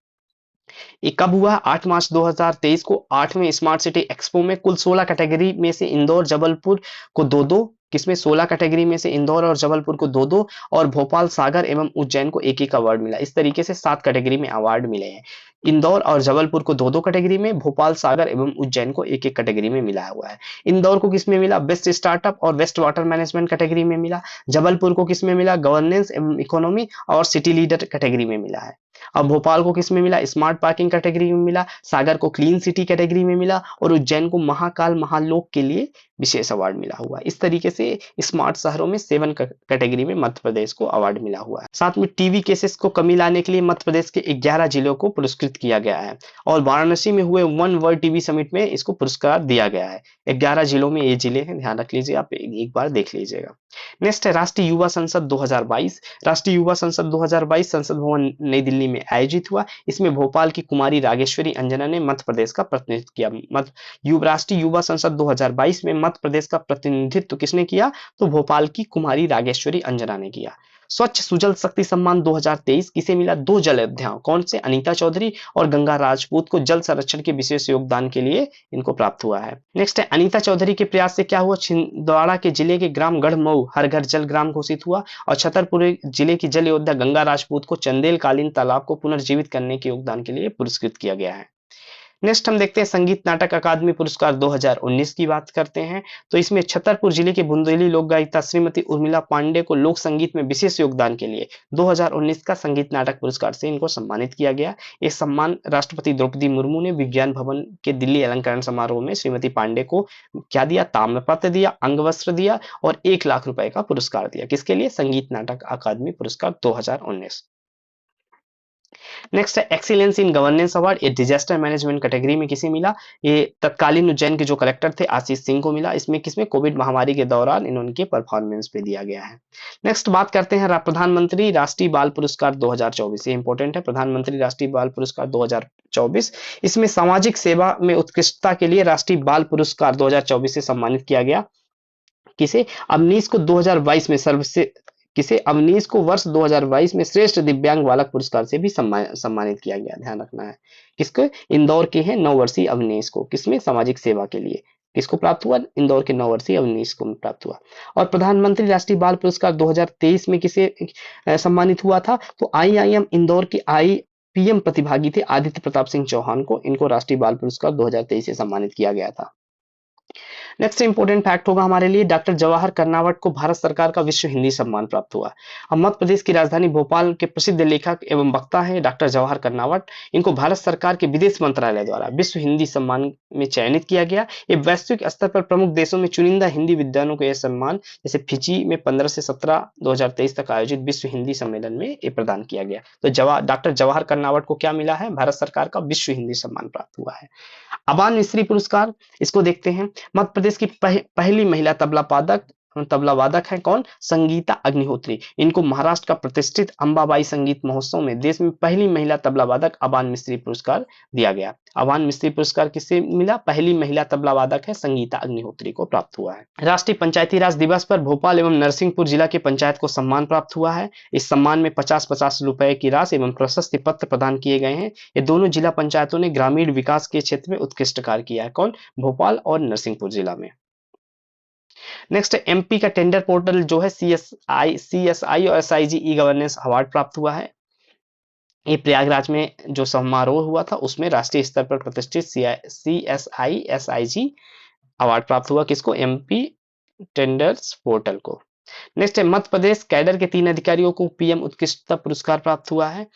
A: ये कब हुआ? 8 मार्च 2023 को 8वें स्मार्ट सिटी एक्सपो में कुल 16 कैटेगरी में से इंदौर जबलपुर को 2-2, किसमें? 16 कैटेगरी में से इंदौर और जबलपुर को 2-2 और भोपाल, सागर एवं उज्जैन को 1-1 अवार्ड मिला। इस तरीके से 7 कैटेगरी में अवार्ड मिले हैं। इंदौर और जबलपुर को 2-2 कैटेगरी में, भोपाल, सागर एवं उज्जैन को 1-1 कैटेगरी में मिला हुआ है। इंदौर को किसमें मिला? बेस्ट स्टार्टअप और बेस्ट वाटर मैनेजमेंट कैटेगरी में मिला। जबलपुर को किसमें मिला? गवर्नेंस एवं इकोनॉमी और सिटी लीडर कैटेगरी में मिला है। अब भोपाल को किसमें मिला? स्मार्ट पार्किंग कैटेगरी में मिला। सागर को क्लीन सिटी कैटेगरी में मिला और उज्जैन को महाकाल महालोक के लिए विशेष अवार्ड मिला हुआ है। इस तरीके से स्मार्ट शहरों में 7 कैटेगरी में मध्य प्रदेश को अवार्ड मिला हुआ है। साथ में टीवी केसेस को कमी लाने के लिए मध्य प्रदेश के 11 जिलों को पुरस्कृत किया गया है और वाराणसी में हुए वन वर्ल्ड टीवी समिट में इसको पुरस्कार दिया गया है। 11 जिलों में ये जिले हैं, ध्यान रख लीजिए, आप एक बार देख लीजिएगा। नेक्स्ट है राष्ट्रीय युवा संसद 2022। राष्ट्रीय युवा संसद 2022 संसद भवन नई दिल्ली में आयोजित हुआ। इसमें भोपाल की कुमारी रागेश्वरी अंजना ने मध्य प्रदेश का प्रतिनिधित्व किया। राष्ट्रीय युवा संसद 2022 में मध्य प्रदेश का प्रतिनिधित्व किसने किया? तो भोपाल की कुमारी रागेश्वरी अंजना ने किया। स्वच्छ सुजल शक्ति सम्मान 2023 किसे मिला? 2 जल योद्धाओं, कौन से? अनीता चौधरी और गंगा राजपूत को जल संरक्षण के विशेष योगदान के लिए इनको प्राप्त हुआ है। नेक्स्ट है अनीता चौधरी के प्रयास से क्या हुआ? छिंदवाड़ा के जिले के ग्राम गढ़मऊ हर घर जल ग्राम घोषित हुआ और छतरपुर जिले की जल योद्धा गंगा राजपूत को चंदेल कालीन तालाब को पुनर्जीवित करने के योगदान के लिए पुरस्कृत किया गया है। नेक्स्ट हम देखते हैं संगीत नाटक अकादमी पुरस्कार 2019 की बात करते हैं। तो इसमें छतरपुर जिले के बुंदेली लोक गायिका श्रीमती उर्मिला पांडे को लोक संगीत में विशेष योगदान के लिए 2019 का संगीत नाटक पुरस्कार से इनको सम्मानित किया गया। ये सम्मान राष्ट्रपति द्रौपदी मुर्मू ने विज्ञान भवन के दिल्ली अलंकरण समारोह में श्रीमती पांडे को क्या दिया? ताम्रपत्र दिया, अंगवस्त्र दिया और 1 लाख रुपए का पुरस्कार दिया। किसके लिए? संगीत नाटक अकादमी पुरस्कार 2019। नेक्स्ट है एक्सीलेंस इन गवर्नेंस अवार्ड। ये डिजास्टर मैनेजमेंट कैटेगरी में किसे मिला? ये तत्कालीन उज्जैन के जो कलेक्टर थे आशीष सिंह को मिला। इसमें किसमें? कोविड महामारी के दौरान इन्होंने परफॉर्मेंस पे दिया गया है। नेक्स्ट बात करते हैं प्रधानमंत्री राष्ट्रीय बाल पुरस्कार 2024। ये इंपॉर्टेंट है, प्रधानमंत्री राष्ट्रीय बाल पुरस्कार 2024। इसमें सामाजिक सेवा में उत्कृष्टता के लिए राष्ट्रीय बाल पुरस्कार 2024 से सम्मानित किया गया। किसे? अवनीश को 2022 में अवनीश को वर्ष 2022 में श्रेष्ठ दिव्यांग बालक पुरस्कार से भी सम्मानित किया गया। ध्यान रखना है। किसको? इंदौर के हैं 9 वर्षीय अवनीश को। किसमें? सामाजिक सेवा के लिए। किसको प्राप्त हुआ? इंदौर के 9 वर्षीय अवनीश को प्राप्त हुआ। और प्रधानमंत्री राष्ट्रीय बाल पुरस्कार 2023 में किसे सम्मानित हुआ था? तो IIM इंदौर के IPM प्रतिभागी थे आदित्य प्रताप सिंह चौहान को, इनको राष्ट्रीय बाल पुरस्कार 2023 से सम्मानित किया गया था। नेक्स्ट इंपोर्टेंट फैक्ट होगा हमारे लिए, डॉक्टर जवाहर कर्नावट को भारत सरकार का विश्व हिंदी सम्मान प्राप्त हुआ। अब मध्य प्रदेश की राजधानी भोपाल के प्रसिद्ध लेखक एवं वक्ता हैं डॉक्टर जवाहर कर्नावट। इनको भारत सरकार के विदेश मंत्रालय द्वारा विश्व हिंदी सम्मान में चयनित किया गया। ये वैश्विक स्तर पर प्रमुख देशों में चुनिंदा हिंदी विद्वानों को यह सम्मान जैसे फिजी में 15 से 17 2023 तक आयोजित विश्व हिंदी सम्मेलन में ये प्रदान किया गया। तो डॉक्टर जवाहर कर्नावट को क्या मिला है? भारत सरकार का विश्व हिंदी सम्मान प्राप्त हुआ है। अबान मिस्री पुरस्कार, इसको देखते हैं। मध्य प्रदेश की पहली महिला तबला वादक है कौन? संगीता अग्निहोत्री। इनको महाराष्ट्र का प्रतिष्ठित अंबाबाई संगीत महोत्सव में देश में पहली महिला तबला वादक अबान मिस्री पुरस्कार दिया गया। अबान मिस्री पुरस्कार किसे मिला? पहली महिला तबला वादक है संगीता अग्निहोत्री को प्राप्त हुआ है। राष्ट्रीय पंचायती राज दिवस पर भोपाल एवं नरसिंहपुर जिला के पंचायत को सम्मान प्राप्त हुआ है। इस सम्मान में 50-50 रुपए की राशि एवं प्रशस्ति पत्र प्रदान किए गए हैं। ये दोनों जिला पंचायतों ने ग्रामीण विकास के क्षेत्र में उत्कृष्ट कार्य किया है। कौन? भोपाल और नरसिंहपुर जिला में। नेक्स्ट MP का टेंडर पोर्टल जो है CSI और SIG ई गवर्नेंस अवार्ड प्राप्त हुआ है। ये प्रयागराज में जो समारोह हुआ था उसमें राष्ट्रीय स्तर पर प्रतिष्ठित CSI SIG अवार्ड प्राप्त हुआ। किसको? MP टेंडर्स पोर्टल को। नेक्स्ट है मध्य प्रदेश कैडर के 3 अधिकारियों को PM उत्कृष्टता पुरस्कार प्राप्त हुआ है।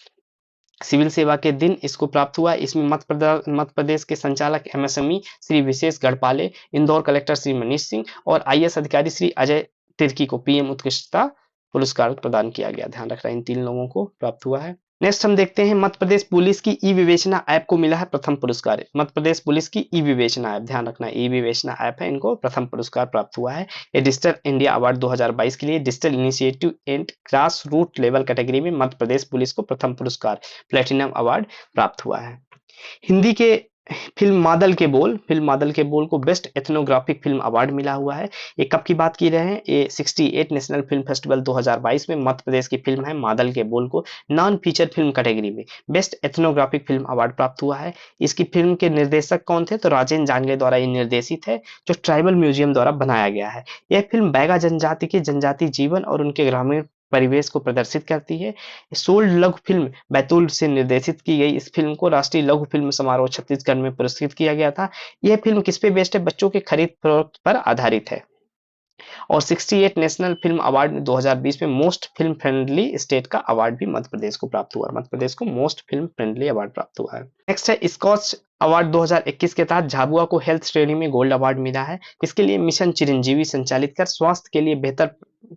B: सिविल सेवा के दिन इसको प्राप्त हुआ। इसमें मध्य प्रदेश के संचालक एमएसएमई श्री विशेष गढ़पाले, इंदौर कलेक्टर श्री मनीष सिंह और आईएएस अधिकारी श्री अजय तिर्की को पीएम उत्कृष्टता पुरस्कार प्रदान किया गया। ध्यान रखना, इन 3 लोगों को प्राप्त हुआ है। नेक्स्ट हम देखते हैं मध्य प्रदेश पुलिस की ई विवेचना ऐप को मिला है प्रथम पुरस्कार। मध्य प्रदेश पुलिस की ई विवेचना ऐप, ध्यान रखना ई विवेचना ऐप है, इनको प्रथम पुरस्कार प्राप्त हुआ है। ये डिजिटल इंडिया अवार्ड 2022 के लिए digital initiative and grass root level category Madhya मध्य प्रदेश पुलिस को प्रथम पुरस्कार प्लेटिनम अवार्ड प्राप्त हुआ है। हिंदी के फिल्म मादल के बोल को बेस्ट एथनोग्राफिक फिल्म अवार्ड मिला हुआ है। ये कब की बात की रहे हैं, ये 68 नेशनल फिल्म फेस्टिवल 2022 में मध्य प्रदेश की फिल्म है मादल के बोल को नॉन फीचर फिल्म कैटेगरी में बेस्ट एथनोग्राफिक फिल्म अवार्ड प्राप्त हुआ है। इसकी फिल्म के निर्देशक कौन थे, तो राजेंद्र जांगले द्वारा ये निर्देशित है, जो ट्राइबल म्यूजियम द्वारा बनाया गया है। यह फिल्म बैगा जनजाति के जनजाति जीवन और उनके ग्रामीण परिवेश को प्रदर्शित करती है। सोल्ड लघु फिल्म बैतूल से निर्देशित की गई इस फिल्म को राष्ट्रीय लघु फिल्म समारोह छत्तीसगढ़ में पुरस्कृत किया गया था। यह फिल्म किस पे बेस्ड है, बच्चों के खरीद फरोख्त पर आधारित है। और 68 नेशनल फिल्म अवार्ड 2020 में मोस्ट फिल्म फ्रेंडली स्टेट का अवार्ड भी मध्य प्रदेश को प्राप्त हुआ। मध्य प्रदेश को मोस्ट फिल्म फ्रेंडली अवार्ड प्राप्त हुआ है। नेक्स्ट है स्कॉच अवार्ड 2021 के तहत झाबुआ को हेल्थ श्रेणी में गोल्ड अवार्ड मिला है। इसके लिए मिशन चिरंजीवी संचालित कर स्वास्थ्य के लिए बेहतर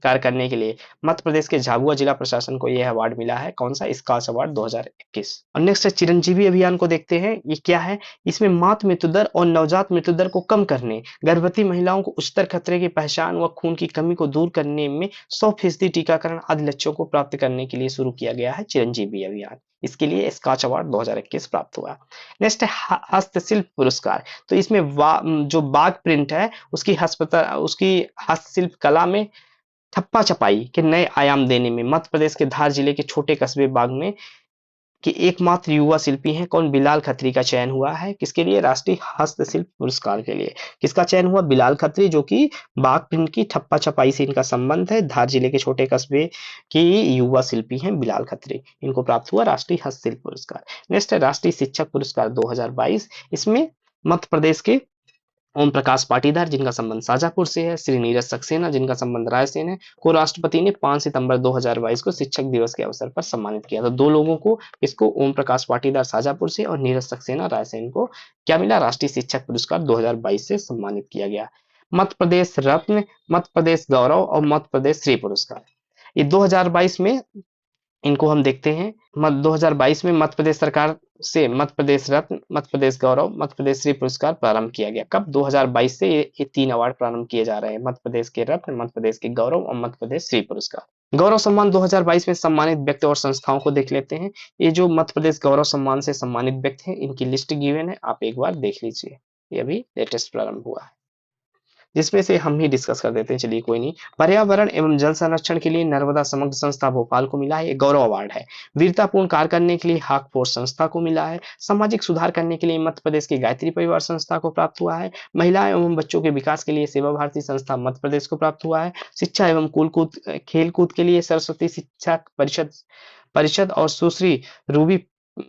B: कार्य करने के लिए मध्य प्रदेश के झाबुआ जिला प्रशासन को यह अवार्ड मिला है। कौन सा, स्कॉच अवार्ड 2021। और नेक्स्ट है चिरंजीवी अभियान को देखते हैं, ये क्या है। इसमें मातृ मृत्यु दर और नवजात मृत्यु दर को कम करने, गर्भवती महिलाओं को उच्चतर खतरे की पहचान व खून की कमी को दूर करने में 100% टीकाकरण आदि लक्ष्यों को प्राप्त करने के लिए शुरू किया गया है चिरंजीवी अभियान। इसके लिए स्कॉच अवार्ड 2021 प्राप्त हुआ। नेक्स्ट है हस्तशिल्प पुरस्कार। तो इसमें जो बाग प्रिंट है उसकी हस्तशिल्प कला में ठप्पा छपाई के नए आयाम देने में मध्य प्रदेश के धार जिले के छोटे कस्बे बाग में कि एकमात्र युवा शिल्पी हैं कौन, बिलाल खत्री का चयन हुआ है। किसके लिए, राष्ट्रीय हस्तशिल्प पुरस्कार के लिए। किसका चयन हुआ, बिलाल खत्री, जो कि बाग प्रिंट की ठप्पा छपाई से इनका संबंध है। धार जिले के छोटे कस्बे की युवा शिल्पी हैं बिलाल खत्री, इनको प्राप्त हुआ राष्ट्रीय हस्तशिल्प पुरस्कार। नेक्स्ट है राष्ट्रीय शिक्षक पुरस्कार 2022। इसमें मध्य प्रदेश के ओम प्रकाश पाटीदार, जिनका संबंध शाजापुर से है, श्री नीरज सक्सेना, जिनका संबंध रायसेन है, को राष्ट्रपति ने 5 सितंबर 2022 को शिक्षक दिवस के अवसर पर सम्मानित किया था। 2 लोगों को, इसको ओम प्रकाश पाटीदार शाजापुर से और नीरज सक्सेना रायसेन को क्या मिला, राष्ट्रीय शिक्षक पुरस्कार 2022 से सम्मानित किया गया। मध्य प्रदेश रत्न, मध्य प्रदेश गौरव और मध्य प्रदेश श्री पुरस्कार, ये 2022 में इनको हम देखते हैं। 2022 में मध्य प्रदेश सरकार से मध्य प्रदेश रत्न, मध्य प्रदेश गौरव, मध्य प्रदेश श्री पुरस्कार प्रारंभ किया गया। कब, 2022 से ये 3 अवार्ड प्रारंभ किए जा रहे हैं, मध्य प्रदेश के रत्न, मध्य प्रदेश के गौरव और मध्य प्रदेश श्री पुरस्कार। गौरव सम्मान 2022 में सम्मानित व्यक्ति और संस्थाओं को देख लेते हैं। ये जो मध्य प्रदेश गौरव सम्मान से सम्मानित व्यक्ति हैं, इनकी लिस्ट गिवन है, आप एक बार देख लीजिए। ये अभी लेटेस्ट प्रारंभ हुआ है, जिसमें से हम ही डिस्कस कर देते हैं। चलिए कोई नहीं। पर्यावरण एवं जल संरक्षण के लिए नर्मदा समग्र संस्था भोपाल को मिला है, ये गौरव अवार्ड है। वीरतापूर्ण कार्य करने के लिए हाक फोर्स संस्था को मिला है। सामाजिक सुधार करने के लिए मध्य प्रदेश की गायत्री परिवार संस्था को प्राप्त हुआ है। महिला एवं बच्चों के विकास के लिए सेवा भारती संस्था मध्य प्रदेश को प्राप्त हुआ है। शिक्षा एवं खेल कूद के लिए सरस्वती शिक्षा परिषद और सुश्री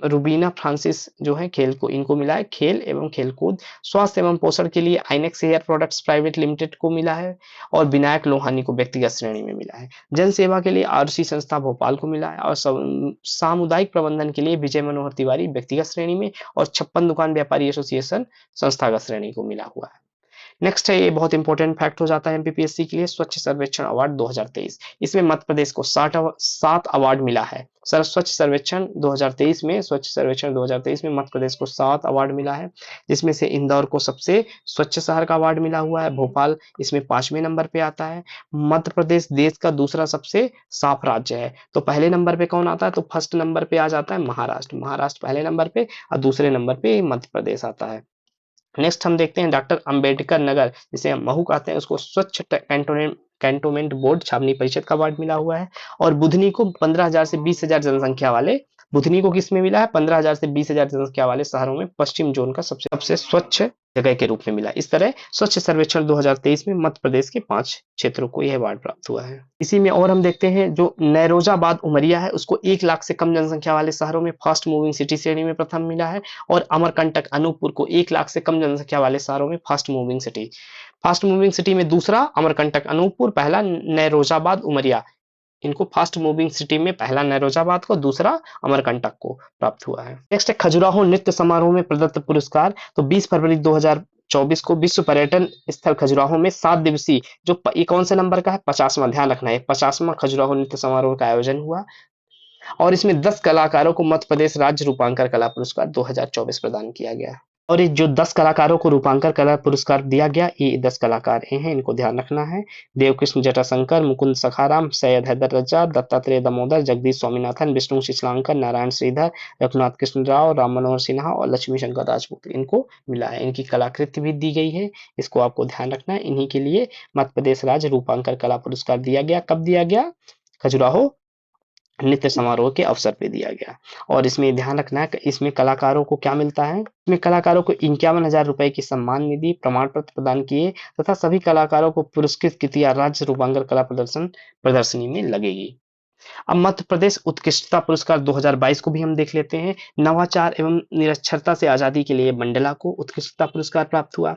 B: रूबीना फ्रांसिस जो है खेल को, इनको मिला है खेल एवं खेलकूद। स्वास्थ्य एवं पोषण के लिए आइनेक्स हेयर प्रोडक्ट्स प्राइवेट लिमिटेड को मिला है और विनायक लोहानी को व्यक्तिगत श्रेणी में मिला है। जन सेवा के लिए आरसी संस्था भोपाल को मिला है और सामुदायिक प्रबंधन के लिए विजय मनोहर तिवारी व्यक्तिगत श्रेणी में और 56 दुकान व्यापारी एसोसिएशन संस्थागत श्रेणी को मिला हुआ है। नेक्स्ट है, ये बहुत इंपॉर्टेंट फैक्ट हो जाता है एमपीपीएससी के लिए, स्वच्छ सर्वेक्षण अवार्ड 2023। इसमें मध्य प्रदेश को 7 अवार्ड मिला है। स्वच्छ सर्वेक्षण 2023 में, स्वच्छ सर्वेक्षण 2023 में मध्य प्रदेश को 7 अवार्ड मिला है, जिसमें से इंदौर को सबसे स्वच्छ शहर का अवार्ड मिला हुआ है। भोपाल इसमें 5वें नंबर पे आता है। मध्य प्रदेश देश का दूसरा सबसे साफ राज्य है। तो पहले नंबर पे कौन आता है, तो फर्स्ट नंबर पे आ जाता है महाराष्ट्र। महाराष्ट्र पहले नंबर पे और दूसरे नंबर पे मध्य प्रदेश आता है। नेक्स्ट हम देखते हैं डॉक्टर अंबेडकर नगर, जिसे हम महू कहते हैं, उसको स्वच्छ कैंटोनमेंट बोर्ड छावनी परिषद का अवार्ड मिला हुआ है। और बुधनी को 15,000 से 20,000 जनसंख्या वाले, बुधनी को किस में मिला है, 15,000 से 20,000 जनसंख्या वाले शहरों में पश्चिम जोन का सबसे स्वच्छ जगह के रूप में मिला। इस तरह स्वच्छ सर्वेक्षण 2023 में मध्य प्रदेश के 5 क्षेत्रों को यह अवार्ड प्राप्त हुआ है। इसी में और हम देखते हैं जो नैरोजाबाद उमरिया है, उसको 1 लाख से कम जनसंख्या वाले शहरों में फास्ट मूविंग सिटी श्रेणी में प्रथम मिला है। और अमरकंटक अनूपपुर को 1 लाख से कम जनसंख्या वाले शहरों में फास्ट मूविंग सिटी में दूसरा, अमरकंटक अनूपपुर पहला, नैरोजाबाद उमरिया इनको फास्ट मूविंग सिटी में पहला नैरोजाबाद को, दूसरा अमरकंटक को प्राप्त हुआ है। नेक्स्ट है खजुराहो नृत्य समारोह में प्रदत्त पुरस्कार। तो 20 फरवरी 2024 को विश्व पर्यटन स्थल खजुराहो में 7 दिवसीय, जो ये कौन से नंबर का है, 50वां, ध्यान रखना है, 50वां खजुराहो नृत्य समारोह का आयोजन हुआ और इसमें 10 कलाकारों को मध्य प्रदेश राज्य रूपांकर कला पुरस्कार 2024 प्रदान किया गया। और ये जो 10 कलाकारों को रूपांकर कला पुरस्कार दिया गया, ये 10 कलाकार हैं, इनको ध्यान रखना है। देवकृष्ण जटाशंकर, मुकुंद सखाराम, सैयद हैदर रजा, दत्तात्रेय दामोदर, जगदीश स्वामीनाथन, विष्णु शिशलांकर, नारायण श्रीधर, रघुनाथ कृष्ण राव, राम मनोहर सिन्हा और लक्ष्मी शंकर राजपूत, इनको मिला है। इनकी कलाकृति भी दी गई है, इसको आपको ध्यान रखना है। इन्हीं के लिए मध्य प्रदेश राज्य रूपांकर कला पुरस्कार दिया गया। कब दिया गया? खजुराहो नृत्य समारोह के अवसर पे दिया गया। और इसमें ध्यान रखना है कि इसमें कलाकारों को क्या मिलता है, इसमें कलाकारों को 51,000 रुपए की सम्मान निधि, प्रमाण पत्र प्रदान किए तथा सभी कलाकारों को पुरस्कृत किया राज्य रूपांकर कला प्रदर्शनी में लगेगी। अब मध्य प्रदेश उत्कृष्टता पुरस्कार 2022 को भी हम देख लेते हैं। नवाचार एवं निरक्षरता से आजादी के लिए मंडला को उत्कृष्टता पुरस्कार प्राप्त हुआ।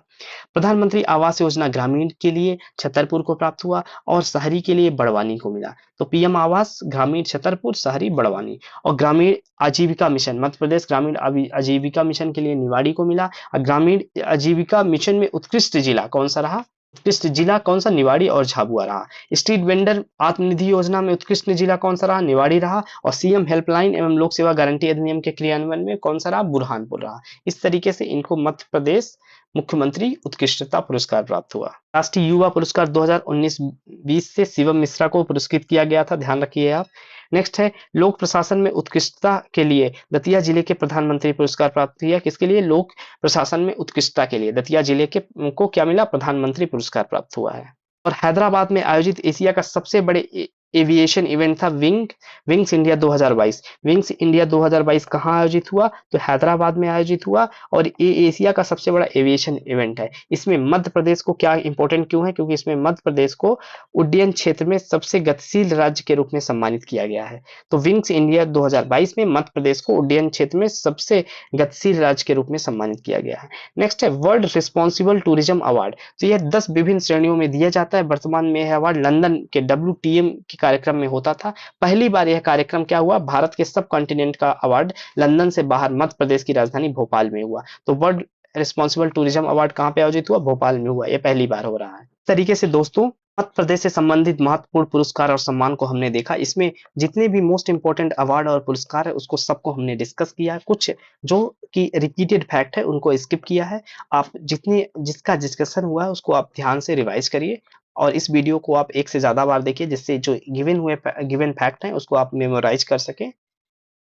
B: प्रधानमंत्री आवास योजना ग्रामीण के लिए छतरपुर को प्राप्त हुआ और शहरी के लिए बड़वानी को मिला। तो पीएम आवास ग्रामीण छतरपुर, शहरी बड़वानी। और ग्रामीण आजीविका मिशन, मध्य प्रदेश ग्रामीण आजीविका मिशन के लिए निवाड़ी को मिला। और ग्रामीण आजीविका मिशन में उत्कृष्ट जिला कौन सा रहा? उत्कृष्ट जिला कौन सा? निवाड़ी और झाबुआ रहा। स्ट्रीट वेंडर आत्मनिधि योजना में उत्कृष्ट जिला कौन सा रहा? निवाड़ी रहा। और सीएम हेल्पलाइन एवं लोक सेवा गारंटी अधिनियम के क्रियान्वयन में कौन सा रहा? बुरहानपुर रहा। इस तरीके से इनको मध्य प्रदेश मुख्यमंत्री उत्कृष्टता पुरस्कार प्राप्त हुआ। राष्ट्रीय युवा पुरस्कार 2019-20 से शिवम मिश्रा को पुरस्कृत किया गया था, ध्यान रखिए आप। नेक्स्ट है लोक प्रशासन में उत्कृष्टता के लिए दतिया जिले के प्रधानमंत्री पुरस्कार प्राप्त किया। किसके लिए? लोक प्रशासन में उत्कृष्टता के लिए दतिया जिले के को क्या मिला? प्रधानमंत्री पुरस्कार प्राप्त हुआ है। और हैदराबाद में आयोजित एशिया का सबसे बड़े एविएशन इवेंट था विंग्स इंडिया 2022। विंग्स इंडिया 2022 कहाँ आयोजित हुआ? तो हैदराबाद में आयोजित हुआ और ये एशिया का सबसे बड़ा एविएशन इवेंट है। इसमें मध्य प्रदेश को क्या इंपॉर्टेंट क्यों है? क्योंकि इसमें मध्य प्रदेश को उड्डयन क्षेत्र में सबसे गतिशील राज्य के रूप में सम्मानित किया गया है। तो विंग्स इंडिया 2022 में मध्य प्रदेश को उड्डयन क्षेत्र में सबसे गतिशील राज्य के रूप में सम्मानित किया गया है। नेक्स्ट है वर्ल्ड रिस्पॉन्सिबल टूरिज्म अवार्ड। तो यह 10 विभिन्न श्रेणियों में दिया जाता है। वर्तमान में यह अवार्ड लंदन के WTM के कार्यक्रम में होता था। पहली बार यह कार्यक्रम क्या हुआ? भारत के सब कॉन्टिनेंट का अवार्ड लंदन से बाहर मध्य प्रदेश की राजधानी भोपाल में हुआ। तो वर्ल्ड रिस्पॉन्सिबल टूरिज्म अवार्ड कहाँ पे आयोजित हुआ? भोपाल में हुआ। यह पहली बार हो रहा है। इस तरीके से दोस्तों मध्य प्रदेश से संबंधित महत्वपूर्ण पुरस्कार और सम्मान को हमने देखा। इसमें जितने भी मोस्ट इंपोर्टेंट अवार्ड और पुरस्कार है उसको सबको हमने डिस्कस किया। कुछ जो कि रिपीटेड फैक्ट है उनको स्किप किया है। आप जिसका डिस्कशन हुआ है उसको आप ध्यान से रिवाइज करिए और इस वीडियो को आप 1 से ज्यादा बार देखिए, जिससे जो गिवन फैक्ट है उसको आप मेमोराइज कर सकें।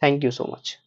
B: Thank you so much.